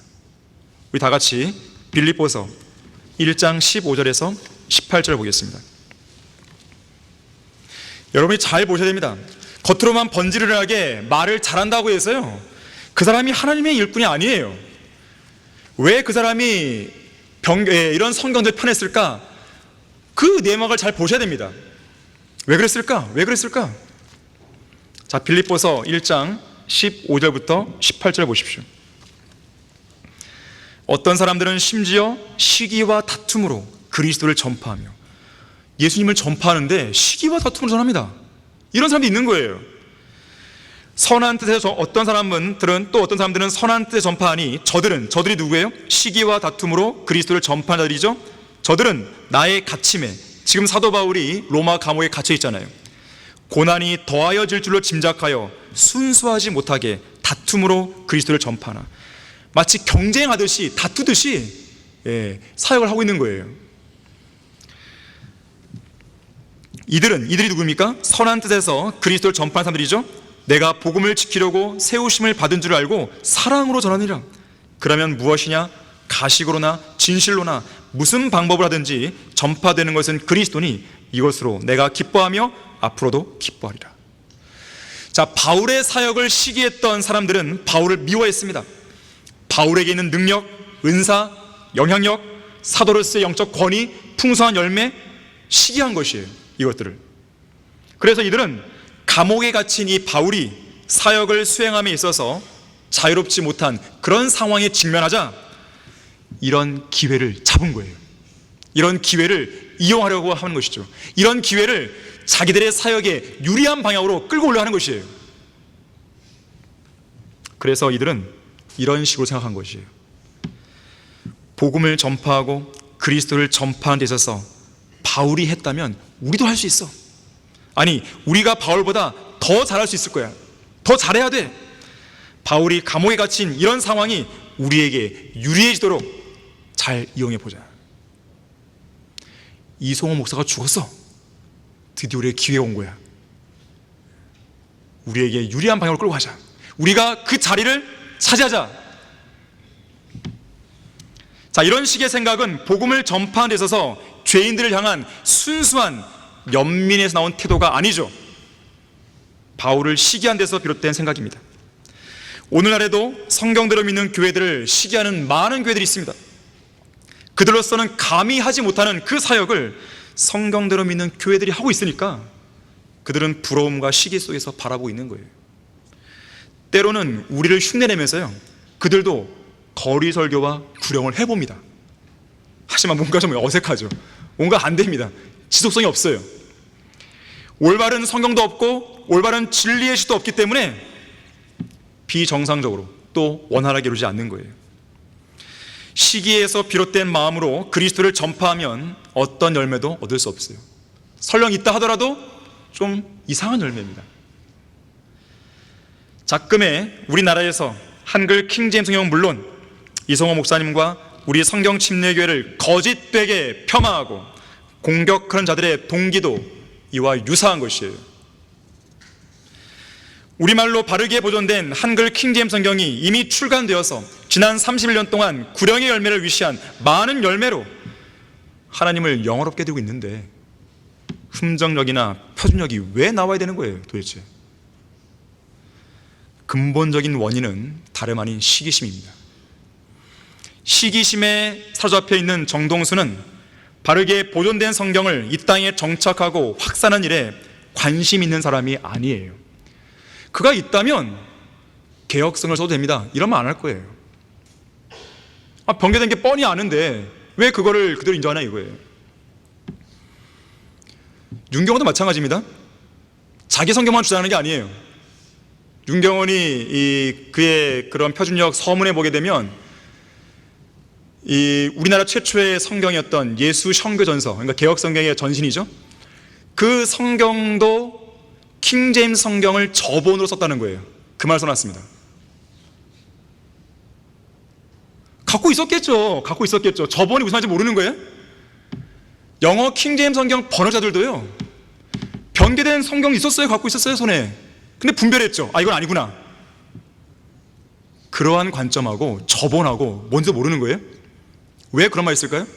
우리 다 같이 빌립보서 1장 15절에서 18절을 보겠습니다. 여러분이 잘 보셔야 됩니다. 겉으로만 번지르르하게 말을 잘한다고 해서요, 그 사람이 하나님의 일꾼이 아니에요. 왜 그 사람이 이런 성경들 편했을까? 그 내막을 잘 보셔야 됩니다. 왜 그랬을까? 왜 그랬을까? 자, 빌립보서 1장 15절부터 18절 보십시오. 어떤 사람들은 심지어 시기와 다툼으로 그리스도를 전파하며, 예수님을 전파하는데 시기와 다툼을 전합니다. 이런 사람도 있는 거예요. 선한 뜻에서 어떤 사람들은 선한 뜻에 전파하니 저들이 누구예요? 시기와 다툼으로 그리스도를 전파하는 자들이죠. 저들은 나의 갇힘에, 지금 사도 바울이 로마 감옥에 갇혀 있잖아요. 고난이 더하여질 줄로 짐작하여 순수하지 못하게 다툼으로 그리스도를 전파하나, 마치 경쟁하듯이 다투듯이 사역을 하고 있는 거예요. 이들이 누구입니까? 선한 뜻에서 그리스도를 전파하는 사람들이죠. 내가 복음을 지키려고 세우심을 받은 줄 알고 사랑으로 전하니라. 그러면 무엇이냐? 가식으로나 진실로나 무슨 방법을 하든지 전파되는 것은 그리스도니 이것으로 내가 기뻐하며 앞으로도 기뻐하리라. 자, 바울의 사역을 시기했던 사람들은 바울을 미워했습니다. 바울에게 있는 능력, 은사, 영향력, 사도로서의 영적 권위, 풍성한 열매, 시기한 것이에요, 이것들을. 그래서 이들은 감옥에 갇힌 이 바울이 사역을 수행함에 있어서 자유롭지 못한 그런 상황에 직면하자 이런 기회를 잡은 거예요. 이런 기회를 이용하려고 하는 것이죠. 이런 기회를 자기들의 사역에 유리한 방향으로 끌고 올려가는 것이에요. 그래서 이들은 이런 식으로 생각한 것이에요. 복음을 전파하고 그리스도를 전파하는 데 있어서 바울이 했다면 우리도 할 수 있어. 아니, 우리가 바울보다 더 잘할 수 있을 거야. 더 잘해야 돼. 바울이 감옥에 갇힌 이런 상황이 우리에게 유리해지도록 잘 이용해 보자. 이송호 목사가 죽었어. 드디어 우리에게 기회가 온 거야. 우리에게 유리한 방향으로 끌고 가자. 우리가 그 자리를 차지하자. 자, 이런 식의 생각은 복음을 전파하는 데 있어서 죄인들을 향한 순수한 연민에서 나온 태도가 아니죠. 바울을 시기한 데서 비롯된 생각입니다. 오늘날에도 성경대로 믿는 교회들을 시기하는 많은 교회들이 있습니다. 그들로서는 감히 하지 못하는 그 사역을 성경대로 믿는 교회들이 하고 있으니까 그들은 부러움과 시기 속에서 바라보고 있는 거예요. 때로는 우리를 흉내내면서요, 그들도 거리 설교와 구령을 해봅니다. 하지만 뭔가 좀 어색하죠. 뭔가 안 됩니다. 지속성이 없어요. 올바른 성경도 없고 올바른 진리의 시도 없기 때문에 비정상적으로 또 원활하게 이루지 않는 거예요. 시기에서 비롯된 마음으로 그리스도를 전파하면 어떤 열매도 얻을 수 없어요. 설령 있다 하더라도 좀 이상한 열매입니다. 작금에 우리나라에서 한글 킹제임스 성경은 물론 이성호 목사님과 우리 성경 침례교회를 거짓되게 폄하하고 공격하는 자들의 동기도 이와 유사한 것이에요. 우리말로 바르게 보존된 한글 킹제임스 성경이 이미 출간되어서 지난 31년 동안 구령의 열매를 위시한 많은 열매로 하나님을 영화롭게 되고 있는데 흠정력이나 표준력이 왜 나와야 되는 거예요, 도대체? 근본적인 원인은 다름 아닌 시기심입니다. 시기심에 사로잡혀 있는 정동수는 바르게 보존된 성경을 이 땅에 정착하고 확산하는 일에 관심 있는 사람이 아니에요. 그가 있다면 개혁성을 써도 됩니다, 이러면 안 할 거예요. 변개된 게 뻔히 아는데 왜 그거를 그대로 인정하냐 이거예요. 윤경원도 마찬가지입니다. 자기 성경만 주장하는 게 아니에요. 윤경원이 그의 그런 표준력 서문에 보게 되면 우리나라 최초의 성경이었던 예수 성교전서, 그러니까 개혁 성경의 전신이죠. 그 성경도 킹제임스 성경을 저본으로 썼다는 거예요. 그 말 써놨습니다. 갖고 있었겠죠. 저본이 무슨 말인지 모르는 거예요? 영어 킹제임스 성경 번역자들도요, 변개된 성경이 있었어요. 갖고 있었어요, 손에. 근데 분별했죠. 이건 아니구나. 그러한 관점하고 저본하고 뭔지도 모르는 거예요. 왜 그런 말 있을까요?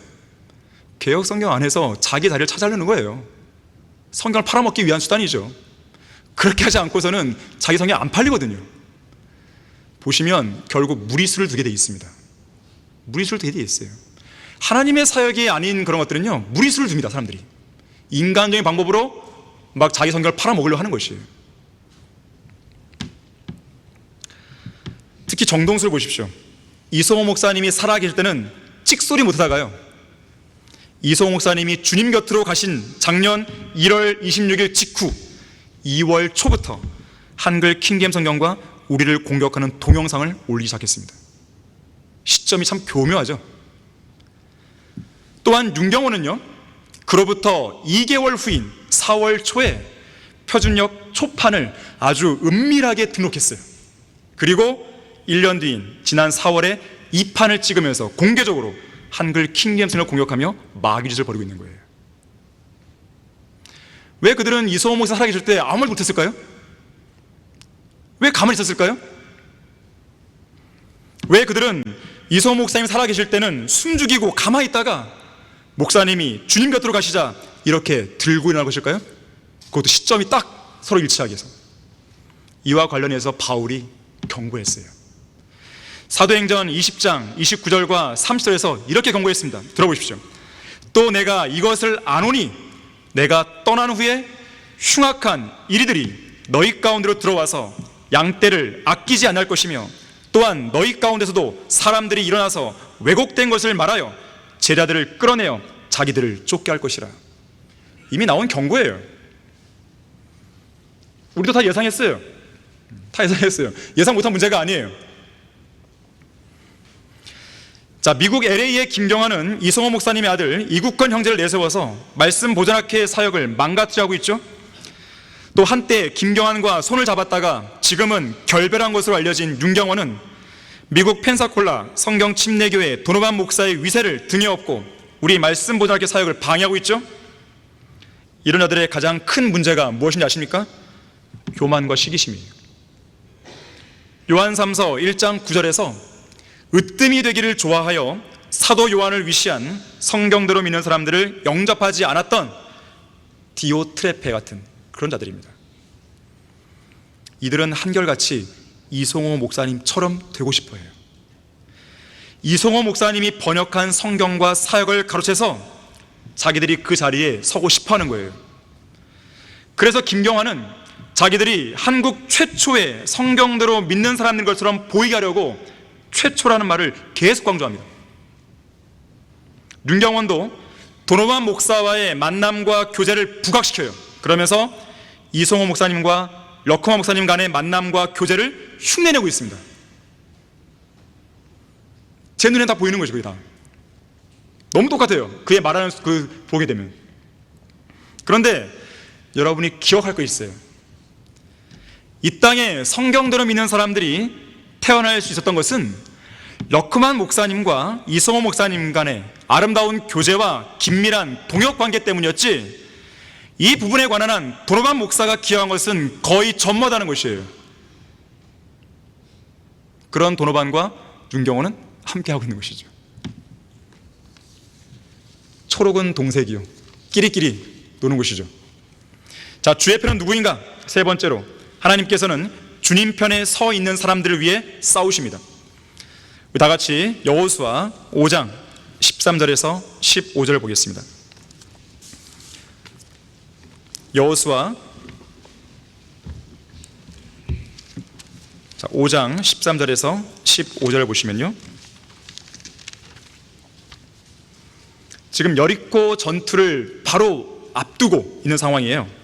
개혁 성경 안에서 자기 자리를 찾아내는 거예요. 성경을 팔아먹기 위한 수단이죠. 그렇게 하지 않고서는 자기 성경 안 팔리거든요. 보시면 결국 무리수를 두게 돼 있습니다. 무리수를 두게 돼 있어요. 하나님의 사역이 아닌 그런 것들은요, 무리수를 둡니다, 사람들이. 인간적인 방법으로 막 자기 성경을 팔아먹으려고 하는 것이에요. 특히 정동수를 보십시오. 이성호 목사님이 살아계실 때는 찍소리 못하다가요, 이성호 목사님이 주님 곁으로 가신 작년 1월 26일 직후 2월 초부터 한글 킹제임스 성경과 우리를 공격하는 동영상을 올리기 시작했습니다. 시점이 참 교묘하죠. 또한 윤경호는요, 그로부터 2개월 후인 4월 초에 표준역 초판을 아주 은밀하게 등록했어요. 그리고 1년 뒤인 지난 4월에 2판을 찍으면서 공개적으로 한글 킹제임스를 공격하며 마귀짓을 벌이고 있는 거예요. 왜 그들은 이성호 목사 살아계실 때 아무 말 못했을까요? 왜 가만히 있었을까요? 왜 그들은 이성호 목사님 살아계실 때는 숨죽이고 가만히 있다가 목사님이 주님 곁으로 가시자 이렇게 들고 일어날 것일까요? 그것도 시점이 딱 서로 일치하게 해서. 이와 관련해서 바울이 경고했어요. 사도행전 20장 29절과 30절에서 이렇게 경고했습니다. 들어보십시오. 또 내가 이것을 아노니 내가 떠난 후에 흉악한 이리들이 너희 가운데로 들어와서 양떼를 아끼지 않을 것이며 또한 너희 가운데서도 사람들이 일어나서 왜곡된 것을 말하여 제자들을 끌어내어 자기들을 쫓게 할 것이라. 이미 나온 경고예요. 우리도 다 예상했어요. 다 예상했어요. 예상 못한 문제가 아니에요. 자, 미국 LA의 김경환은 이성호 목사님의 아들 이국건 형제를 내세워서 말씀 보존학회 사역을 망가뜨리고 하고 있죠. 또 한때 김경환과 손을 잡았다가 지금은 결별한 것으로 알려진 윤경원은 미국 펜사콜라 성경 침례교회 도노반 목사의 위세를 등에 업고 우리 말씀 보존학회 사역을 방해하고 있죠. 이런 자들의 가장 큰 문제가 무엇인지 아십니까? 교만과 시기심이에요. 요한삼서 1장 9절에서 으뜸이 되기를 좋아하여 사도 요한을 위시한 성경대로 믿는 사람들을 영접하지 않았던 디오트레페 같은 그런 자들입니다. 이들은 한결같이 이성호 목사님처럼 되고 싶어 해요. 이성호 목사님이 번역한 성경과 사역을 가로채서 자기들이 그 자리에 서고 싶어 하는 거예요. 그래서 김경환은 자기들이 한국 최초의 성경대로 믿는 사람인 것처럼 보이게 하려고 최초라는 말을 계속 강조합니다. 윤경원도 도노반 목사와의 만남과 교제를 부각시켜요. 그러면서 이성호 목사님과 러커마 목사님 간의 만남과 교제를 흉내내고 있습니다. 제 눈에 다 보이는 거죠. 그게 다 너무 똑같아요. 그의 말하는 그 보게 되면. 그런데 여러분이 기억할 거 있어요. 이 땅에 성경대로 믿는 사람들이 태어날 수 있었던 것은 러크만 목사님과 이성호 목사님 간의 아름다운 교제와 긴밀한 동역 관계 때문이었지, 이 부분에 관한 한 도노반 목사가 기여한 것은 거의 전무하다는 것이에요. 그런 도노반과 윤경호는 함께하고 있는 것이죠. 초록은 동색이요, 끼리끼리 노는 것이죠. 자, 주의 편은 누구인가? 세 번째로, 하나님께서는 주님 편에 서 있는 사람들을 위해 싸우십니다. 다 같이 여호수아 5장 13절에서 15절을 보겠습니다. 여호수아 5장 13절에서 15절을 보시면요, 지금 여리코 전투를 바로 앞두고 있는 상황이에요.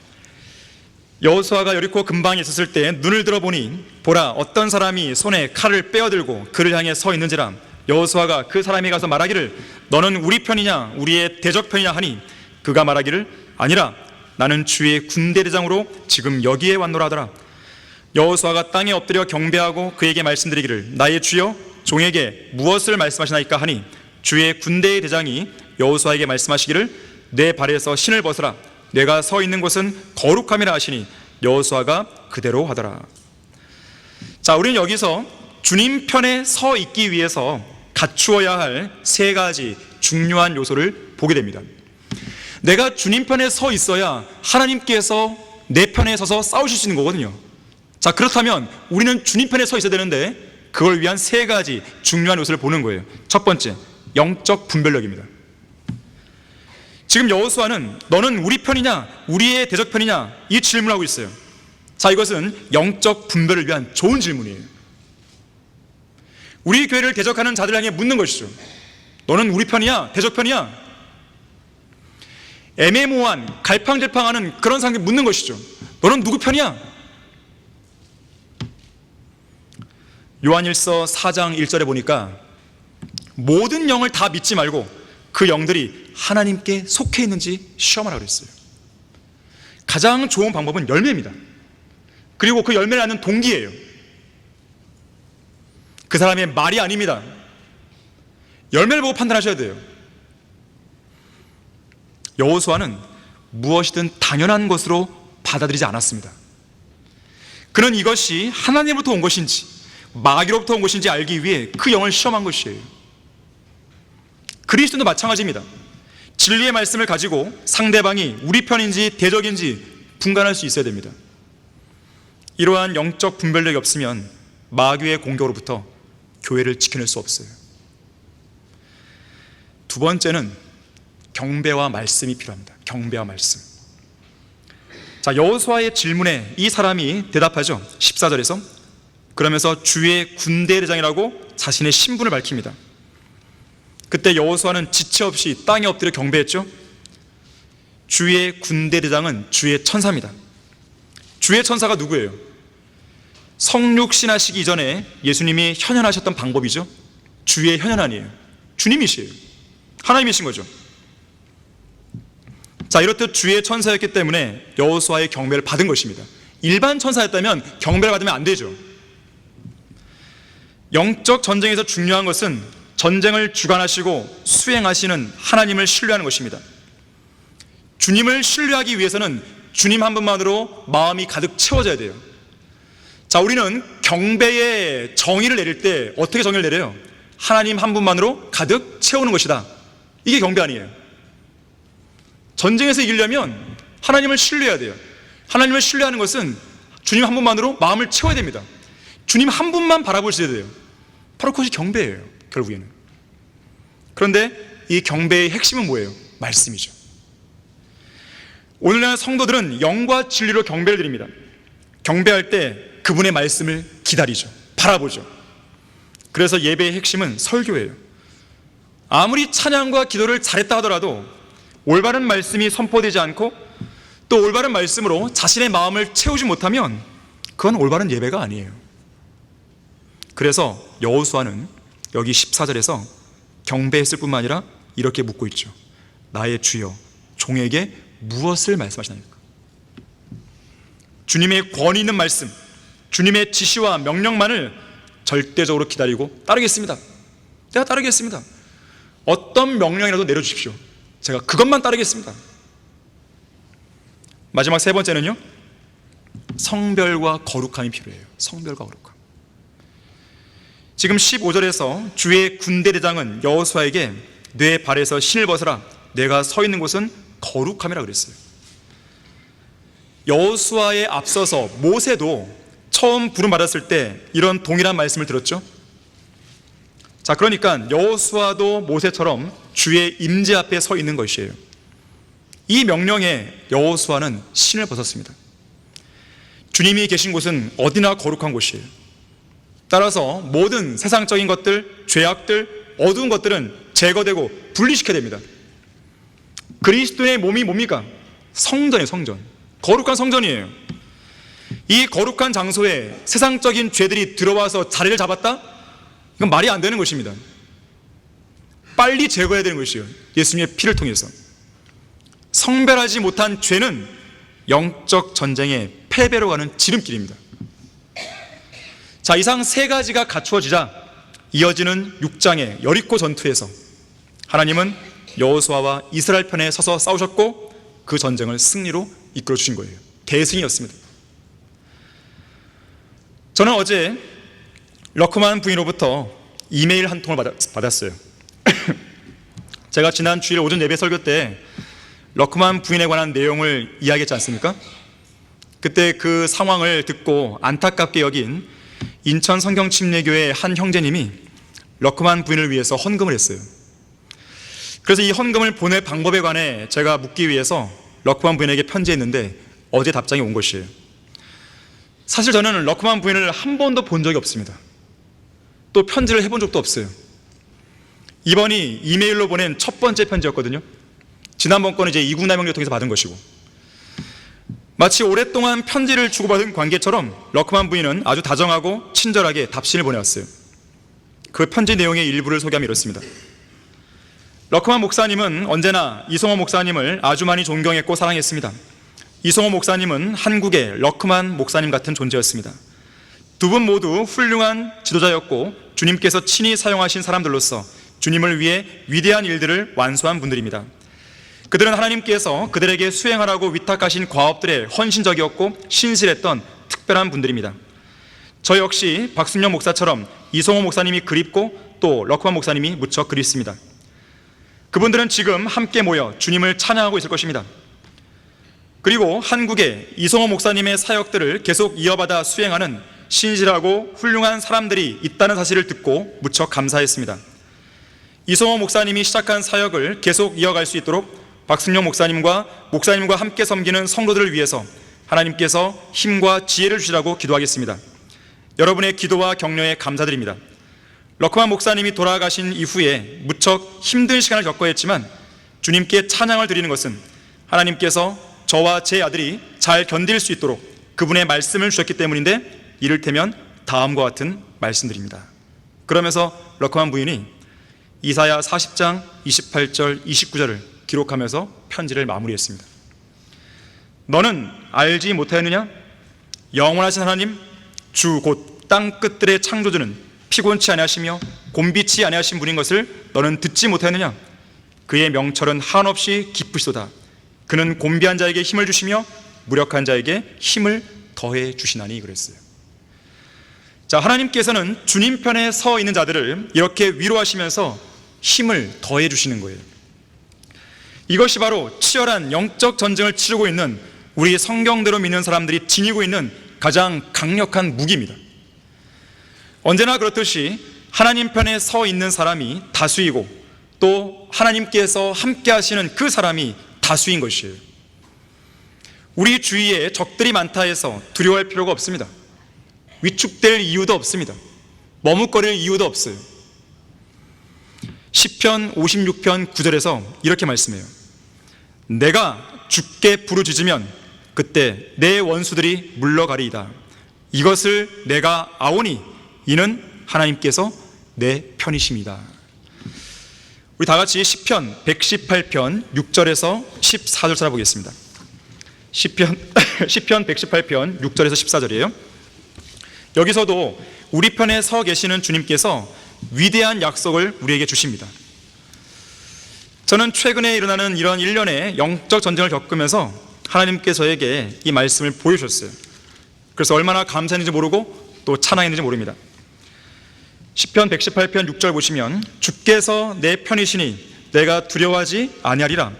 여호수아가 여리코 근방에 있었을 때 눈을 들어보니 보라, 어떤 사람이 손에 칼을 빼어들고 그를 향해 서 있는지라. 여호수아가 그 사람이 가서 말하기를 너는 우리 편이냐 우리의 대적 편이냐 하니 그가 말하기를 아니라 나는 주의 군대대장으로 지금 여기에 왔노라 하더라. 여호수아가 땅에 엎드려 경배하고 그에게 말씀드리기를 나의 주여 종에게 무엇을 말씀하시나이까 하니 주의 군대의 대장이 여호수아에게 말씀하시기를 내 발에서 신을 벗으라, 내가 서 있는 곳은 거룩함이라 하시니 여호수아가 그대로 하더라. 자, 우리는 여기서 주님 편에 서 있기 위해서 갖추어야 할 세 가지 중요한 요소를 보게 됩니다. 내가 주님 편에 서 있어야 하나님께서 내 편에 서서 싸우실 수 있는 거거든요. 자, 그렇다면 우리는 주님 편에 서 있어야 되는데 그걸 위한 세 가지 중요한 요소를 보는 거예요. 첫 번째, 영적 분별력입니다. 지금 여호수아는 너는 우리 편이냐 우리의 대적 편이냐 이 질문하고 있어요. 자, 이것은 영적 분별을 위한 좋은 질문이에요. 우리 교회를 대적하는 자들 향해 묻는 것이죠. 너는 우리 편이야 대적 편이야? 애매모호한 갈팡질팡하는 그런 상황에 묻는 것이죠. 너는 누구 편이야? 요한일서 4장 1절에 보니까 모든 영을 다 믿지 말고 그 영들이 하나님께 속해 있는지 시험하라고 그랬어요. 가장 좋은 방법은 열매입니다. 그리고 그 열매를 낳는 동기예요. 그 사람의 말이 아닙니다. 열매를 보고 판단하셔야 돼요. 여호수아는 무엇이든 당연한 것으로 받아들이지 않았습니다. 그는 이것이 하나님으로부터 온 것인지 마귀로부터 온 것인지 알기 위해 그 영을 시험한 것이에요. 그리스도도 마찬가지입니다. 진리의 말씀을 가지고 상대방이 우리 편인지 대적인지 분간할 수 있어야 됩니다. 이러한 영적 분별력이 없으면 마귀의 공격으로부터 교회를 지켜낼 수 없어요. 두 번째는 경배와 말씀이 필요합니다. 경배와 말씀. 자, 여호수아의 질문에 이 사람이 대답하죠. 14절에서 그러면서 주의 군대대장이라고 자신의 신분을 밝힙니다. 그때 여호수아는 지체 없이 땅에 엎드려 경배했죠. 주의 군대대장은 주의 천사입니다. 주의 천사가 누구예요? 성육신하시기 이전에 예수님이 현현하셨던 방법이죠. 주의 현현아니에요. 주님이시에요. 하나님이신 거죠. 자, 이렇듯 주의 천사였기 때문에 여호수아의 경배를 받은 것입니다. 일반 천사였다면 경배를 받으면 안 되죠. 영적 전쟁에서 중요한 것은 전쟁을 주관하시고 수행하시는 하나님을 신뢰하는 것입니다. 주님을 신뢰하기 위해서는 주님 한 분만으로 마음이 가득 채워져야 돼요. 자, 우리는 경배의 정의를 내릴 때 어떻게 정의를 내려요? 하나님 한 분만으로 가득 채우는 것이다. 이게 경배 아니에요. 전쟁에서 이기려면 하나님을 신뢰해야 돼요. 하나님을 신뢰하는 것은 주님 한 분만으로 마음을 채워야 됩니다. 주님 한 분만 바라보셔야 돼요. 바로 그것이 경배예요, 결국에는. 그런데 이 경배의 핵심은 뭐예요? 말씀이죠. 오늘날 성도들은 영과 진리로 경배를 드립니다. 경배할 때 그분의 말씀을 기다리죠. 바라보죠. 그래서 예배의 핵심은 설교예요. 아무리 찬양과 기도를 잘했다 하더라도 올바른 말씀이 선포되지 않고 또 올바른 말씀으로 자신의 마음을 채우지 못하면 그건 올바른 예배가 아니에요. 그래서 여호수아는 여기 14절에서 경배했을 뿐만 아니라 이렇게 묻고 있죠. 나의 주여, 종에게 무엇을 말씀하시나이까? 주님의 권위 있는 말씀, 주님의 지시와 명령만을 절대적으로 기다리고 따르겠습니다. 내가 따르겠습니다. 어떤 명령이라도 내려주십시오. 제가 그것만 따르겠습니다. 마지막 세 번째는요, 성별과 거룩함이 필요해요. 성별과 거룩함. 지금 15절에서 주의 군대대장은 여호수아에게 내 발에서 신을 벗어라. 내가 서 있는 곳은 거룩함이라 그랬어요. 여호수아에 앞서서 모세도 처음 부름받았을 때 이런 동일한 말씀을 들었죠. 자, 그러니까 여호수아도 모세처럼 주의 임재 앞에 서 있는 것이에요. 이 명령에 여호수아는 신을 벗었습니다. 주님이 계신 곳은 어디나 거룩한 곳이에요. 따라서 모든 세상적인 것들, 죄악들, 어두운 것들은 제거되고 분리시켜야 됩니다. 그리스도의 몸이 뭡니까? 성전이에요. 성전. 거룩한 성전이에요. 이 거룩한 장소에 세상적인 죄들이 들어와서 자리를 잡았다? 이건 말이 안 되는 것입니다. 빨리 제거해야 되는 것이에요. 예수님의 피를 통해서. 성별하지 못한 죄는 영적 전쟁의 패배로 가는 지름길입니다. 자, 이상 세 가지가 갖추어지자 이어지는 6장의 여리고 전투에서 하나님은 여호수아와 이스라엘 편에 서서 싸우셨고 그 전쟁을 승리로 이끌어 주신 거예요. 대승이었습니다. 저는 어제 러크만 부인으로부터 이메일 한 통을 받았어요. 제가 지난 주일 오전 예배 설교 때 러크만 부인에 관한 내용을 이야기했지 않습니까? 그때 그 상황을 듣고 안타깝게 여긴 인천 성경침례교회 한 형제님이 러크만 부인을 위해서 헌금을 했어요. 그래서 이 헌금을 보낼 방법에 관해 제가 묻기 위해서 러크만 부인에게 편지했는데 어제 답장이 온 것이에요. 사실 저는 러크만 부인을 한 번도 본 적이 없습니다. 또 편지를 해본 적도 없어요. 이번이 이메일로 보낸 첫 번째 편지였거든요. 지난번 거는 이제 이국남용을 통해서 받은 것이고, 마치 오랫동안 편지를 주고받은 관계처럼 러크만 부인은 아주 다정하고 친절하게 답신을 보내왔어요. 그 편지 내용의 일부를 소개하면 이렇습니다. 러크만 목사님은 언제나 이송호 목사님을 아주 많이 존경했고 사랑했습니다. 이송호 목사님은 한국의 러크만 목사님 같은 존재였습니다. 두 분 모두 훌륭한 지도자였고 주님께서 친히 사용하신 사람들로서 주님을 위해 위대한 일들을 완수한 분들입니다. 그들은 하나님께서 그들에게 수행하라고 위탁하신 과업들에 헌신적이었고 신실했던 특별한 분들입니다. 저 역시 박순영 목사처럼 이송호 목사님이 그립고 또 러크만 목사님이 무척 그립습니다. 그분들은 지금 함께 모여 주님을 찬양하고 있을 것입니다. 그리고 한국에 이성호 목사님의 사역들을 계속 이어받아 수행하는 신실하고 훌륭한 사람들이 있다는 사실을 듣고 무척 감사했습니다. 이성호 목사님이 시작한 사역을 계속 이어갈 수 있도록 박승용 목사님과 함께 섬기는 성도들을 위해서 하나님께서 힘과 지혜를 주시라고 기도하겠습니다. 여러분의 기도와 격려에 감사드립니다. 러크만 목사님이 돌아가신 이후에 무척 힘든 시간을 겪어야 했지만 주님께 찬양을 드리는 것은 하나님께서 저와 제 아들이 잘 견딜 수 있도록 그분의 말씀을 주셨기 때문인데, 이를테면 다음과 같은 말씀드립니다. 그러면서 러크만 부인이 이사야 40장 28절 29절을 기록하면서 편지를 마무리했습니다. 너는 알지 못하였느냐? 영원하신 하나님 주 곧 땅 끝들의 창조주는 피곤치 아니하시며 곤비치 아니하신 분인 것을 너는 듣지 못하였느냐? 그의 명철은 한없이 깊으시도다. 그는 곤비한 자에게 힘을 주시며 무력한 자에게 힘을 더해 주시나니. 그랬어요. 자, 하나님께서는 주님 편에 서 있는 자들을 이렇게 위로하시면서 힘을 더해 주시는 거예요. 이것이 바로 치열한 영적 전쟁을 치르고 있는 우리 성경대로 믿는 사람들이 지니고 있는 가장 강력한 무기입니다. 언제나 그렇듯이 하나님 편에 서 있는 사람이 다수이고 또 하나님께서 함께 하시는 그 사람이 다수인 것이에요. 우리 주위에 적들이 많다 해서 두려워할 필요가 없습니다. 위축될 이유도 없습니다. 머뭇거릴 이유도 없어요. 시편 56편 9절에서 이렇게 말씀해요. 내가 주께 부르짖으면 그때 내 원수들이 물러가리이다. 이것을 내가 아오니 이는 하나님께서 내 편이십니다. 우리 다 같이 시편 118편 6절에서 14절 찾아보겠습니다. 시편 118편 6절에서 14절이에요. 여기서도 우리 편에 서 계시는 주님께서 위대한 약속을 우리에게 주십니다. 저는 최근에 일어나는 이런 일련의 영적 전쟁을 겪으면서 하나님께서 저에게 이 말씀을 보여주셨어요. 그래서 얼마나 감사했는지 모르고 또 찬양했는지 모릅니다. 시편 118편 6절 보시면 주께서 내 편이시니 내가 두려워하지 아니하리라.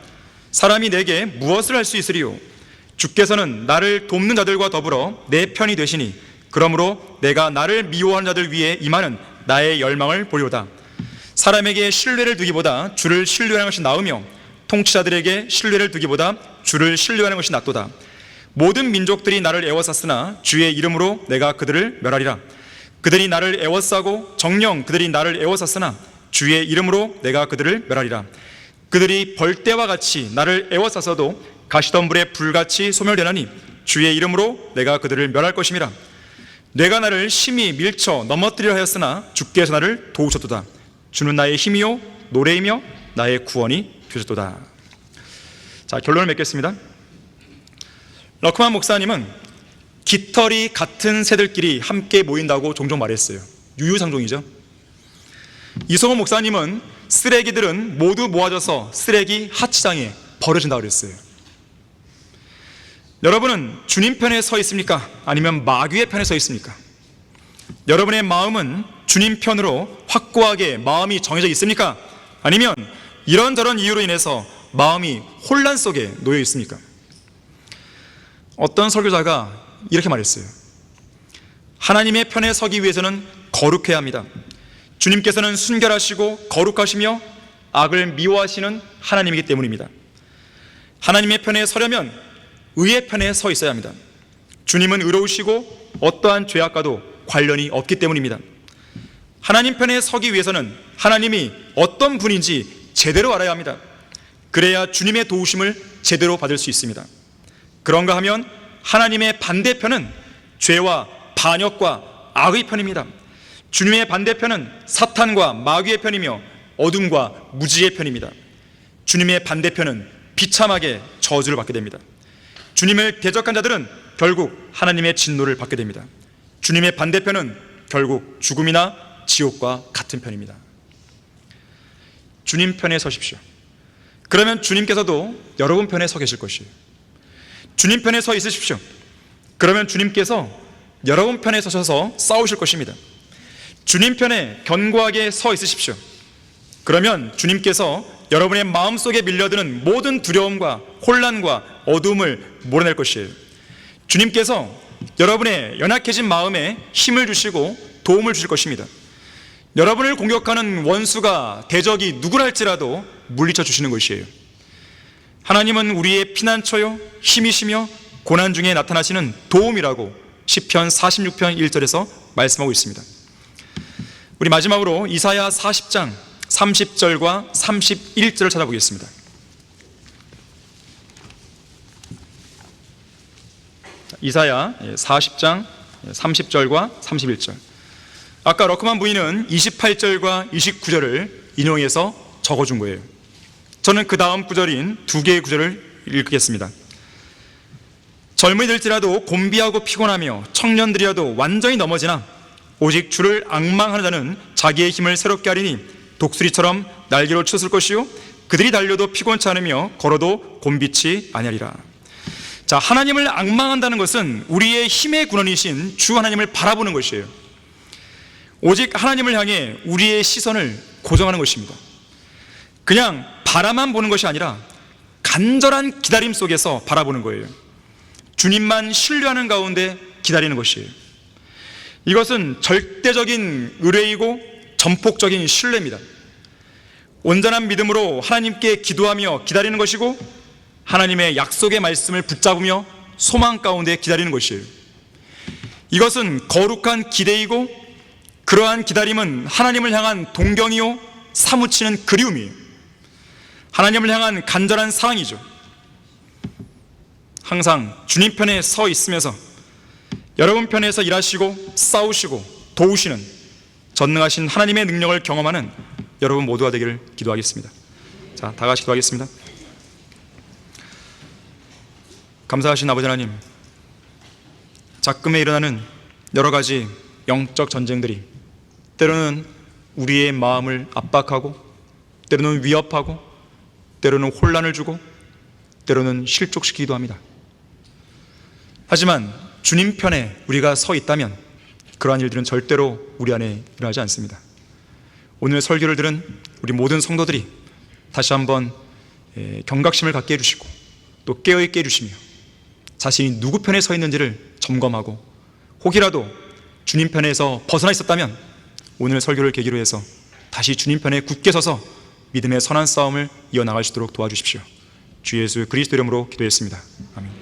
사람이 내게 무엇을 할 수 있으리요? 주께서는 나를 돕는 자들과 더불어 내 편이 되시니 그러므로 내가 나를 미워하는 자들 위에 임하는 나의 열망을 보리로다. 사람에게 신뢰를 두기보다 주를 신뢰하는 것이 나으며 통치자들에게 신뢰를 두기보다 주를 신뢰하는 것이 낫도다. 모든 민족들이 나를 애워쌌으나 주의 이름으로 내가 그들을 멸하리라. 그들이 나를 애워싸고 정녕 그들이 나를 애워쌌으나 주의 이름으로 내가 그들을 멸하리라. 그들이 벌떼와 같이 나를 애워쌌어도 가시덤불에 불같이 소멸되나니 주의 이름으로 내가 그들을 멸할 것임이라. 내가 나를 심히 밀쳐 넘어뜨리려 하였으나 주께서 나를 도우셨도다. 주는 나의 힘이요 노래이며 나의 구원이 되셨도다. 자, 결론을 맺겠습니다. 러크만 목사님은 깃털이 같은 새들끼리 함께 모인다고 종종 말했어요. 유유상종이죠. 이성호 목사님은 쓰레기들은 모두 모아져서 쓰레기 하치장에 버려진다고 그랬어요. 여러분은 주님 편에 서 있습니까? 아니면 마귀의 편에 서 있습니까? 여러분의 마음은 주님 편으로 확고하게 마음이 정해져 있습니까? 아니면 이런저런 이유로 인해서 마음이 혼란 속에 놓여 있습니까? 어떤 설교자가 이렇게 말했어요. 하나님의 편에 서기 위해서는 거룩해야 합니다. 주님께서는 순결하시고 거룩하시며 악을 미워하시는 하나님이기 때문입니다. 하나님의 편에 서려면 의의 편에 서 있어야 합니다. 주님은 의로우시고 어떠한 죄악과도 관련이 없기 때문입니다. 하나님 편에 서기 위해서는 하나님이 어떤 분인지 제대로 알아야 합니다. 그래야 주님의 도우심을 제대로 받을 수 있습니다. 그런가 하면 하나님의 반대편은 죄와 반역과 악의 편입니다. 주님의 반대편은 사탄과 마귀의 편이며 어둠과 무지의 편입니다. 주님의 반대편은 비참하게 저주를 받게 됩니다. 주님을 대적한 자들은 결국 하나님의 진노를 받게 됩니다. 주님의 반대편은 결국 죽음이나 지옥과 같은 편입니다. 주님 편에 서십시오. 그러면 주님께서도 여러분 편에 서 계실 것이에요. 주님 편에 서 있으십시오. 그러면 주님께서 여러분 편에 서셔서 싸우실 것입니다. 주님 편에 견고하게 서 있으십시오. 그러면 주님께서 여러분의 마음속에 밀려드는 모든 두려움과 혼란과 어두움을 몰아낼 것이에요. 주님께서 여러분의 연약해진 마음에 힘을 주시고 도움을 주실 것입니다. 여러분을 공격하는 원수가 대적이 누구랄지라도 물리쳐 주시는 것이에요. 하나님은 우리의 피난처요 힘이시며 고난 중에 나타나시는 도움이라고 시편 46편 1절에서 말씀하고 있습니다. 우리 마지막으로 이사야 40장 30절과 31절을 찾아보겠습니다. 이사야 40장 30절과 31절. 아까 러크만 부인은 28절과 29절을 인용해서 적어준 거예요. 저는 그 다음 구절인 두 개의 구절을 읽겠습니다. 젊은이들지라도 곤비하고 피곤하며 청년들이라도 완전히 넘어지나 오직 주를 앙망하는 자는 자기의 힘을 새롭게 하리니 독수리처럼 날개로 쳤을 것이요 그들이 달려도 피곤치 않으며 걸어도 곤비치 아니하리라. 자, 하나님을 앙망한다는 것은 우리의 힘의 근원이신 주 하나님을 바라보는 것이에요. 오직 하나님을 향해 우리의 시선을 고정하는 것입니다. 그냥 바라만 보는 것이 아니라 간절한 기다림 속에서 바라보는 거예요. 주님만 신뢰하는 가운데 기다리는 것이에요. 이것은 절대적인 의뢰이고 전폭적인 신뢰입니다. 온전한 믿음으로 하나님께 기도하며 기다리는 것이고 하나님의 약속의 말씀을 붙잡으며 소망 가운데 기다리는 것이에요. 이것은 거룩한 기대이고 그러한 기다림은 하나님을 향한 동경이요 사무치는 그리움이에요. 하나님을 향한 간절한 사랑이죠. 항상 주님 편에 서 있으면서 여러분 편에서 일하시고 싸우시고 도우시는 전능하신 하나님의 능력을 경험하는 여러분 모두가 되기를 기도하겠습니다. 자, 다 같이 기도하겠습니다. 감사하신 아버지 하나님, 작금에 일어나는 여러 가지 영적 전쟁들이 때로는 우리의 마음을 압박하고 때로는 위협하고 때로는 혼란을 주고 때로는 실족시키기도 합니다. 하지만 주님 편에 우리가 서 있다면 그러한 일들은 절대로 우리 안에 일어나지 않습니다. 오늘 설교를 들은 우리 모든 성도들이 다시 한번 경각심을 갖게 해주시고 또 깨어있게 해주시며 자신이 누구 편에 서 있는지를 점검하고 혹이라도 주님 편에서 벗어나 있었다면 오늘 설교를 계기로 해서 다시 주님 편에 굳게 서서 믿음의 선한 싸움을 이어나갈 수 있도록 도와주십시오. 주 예수 그리스도 이름으로 기도했습니다. 아멘.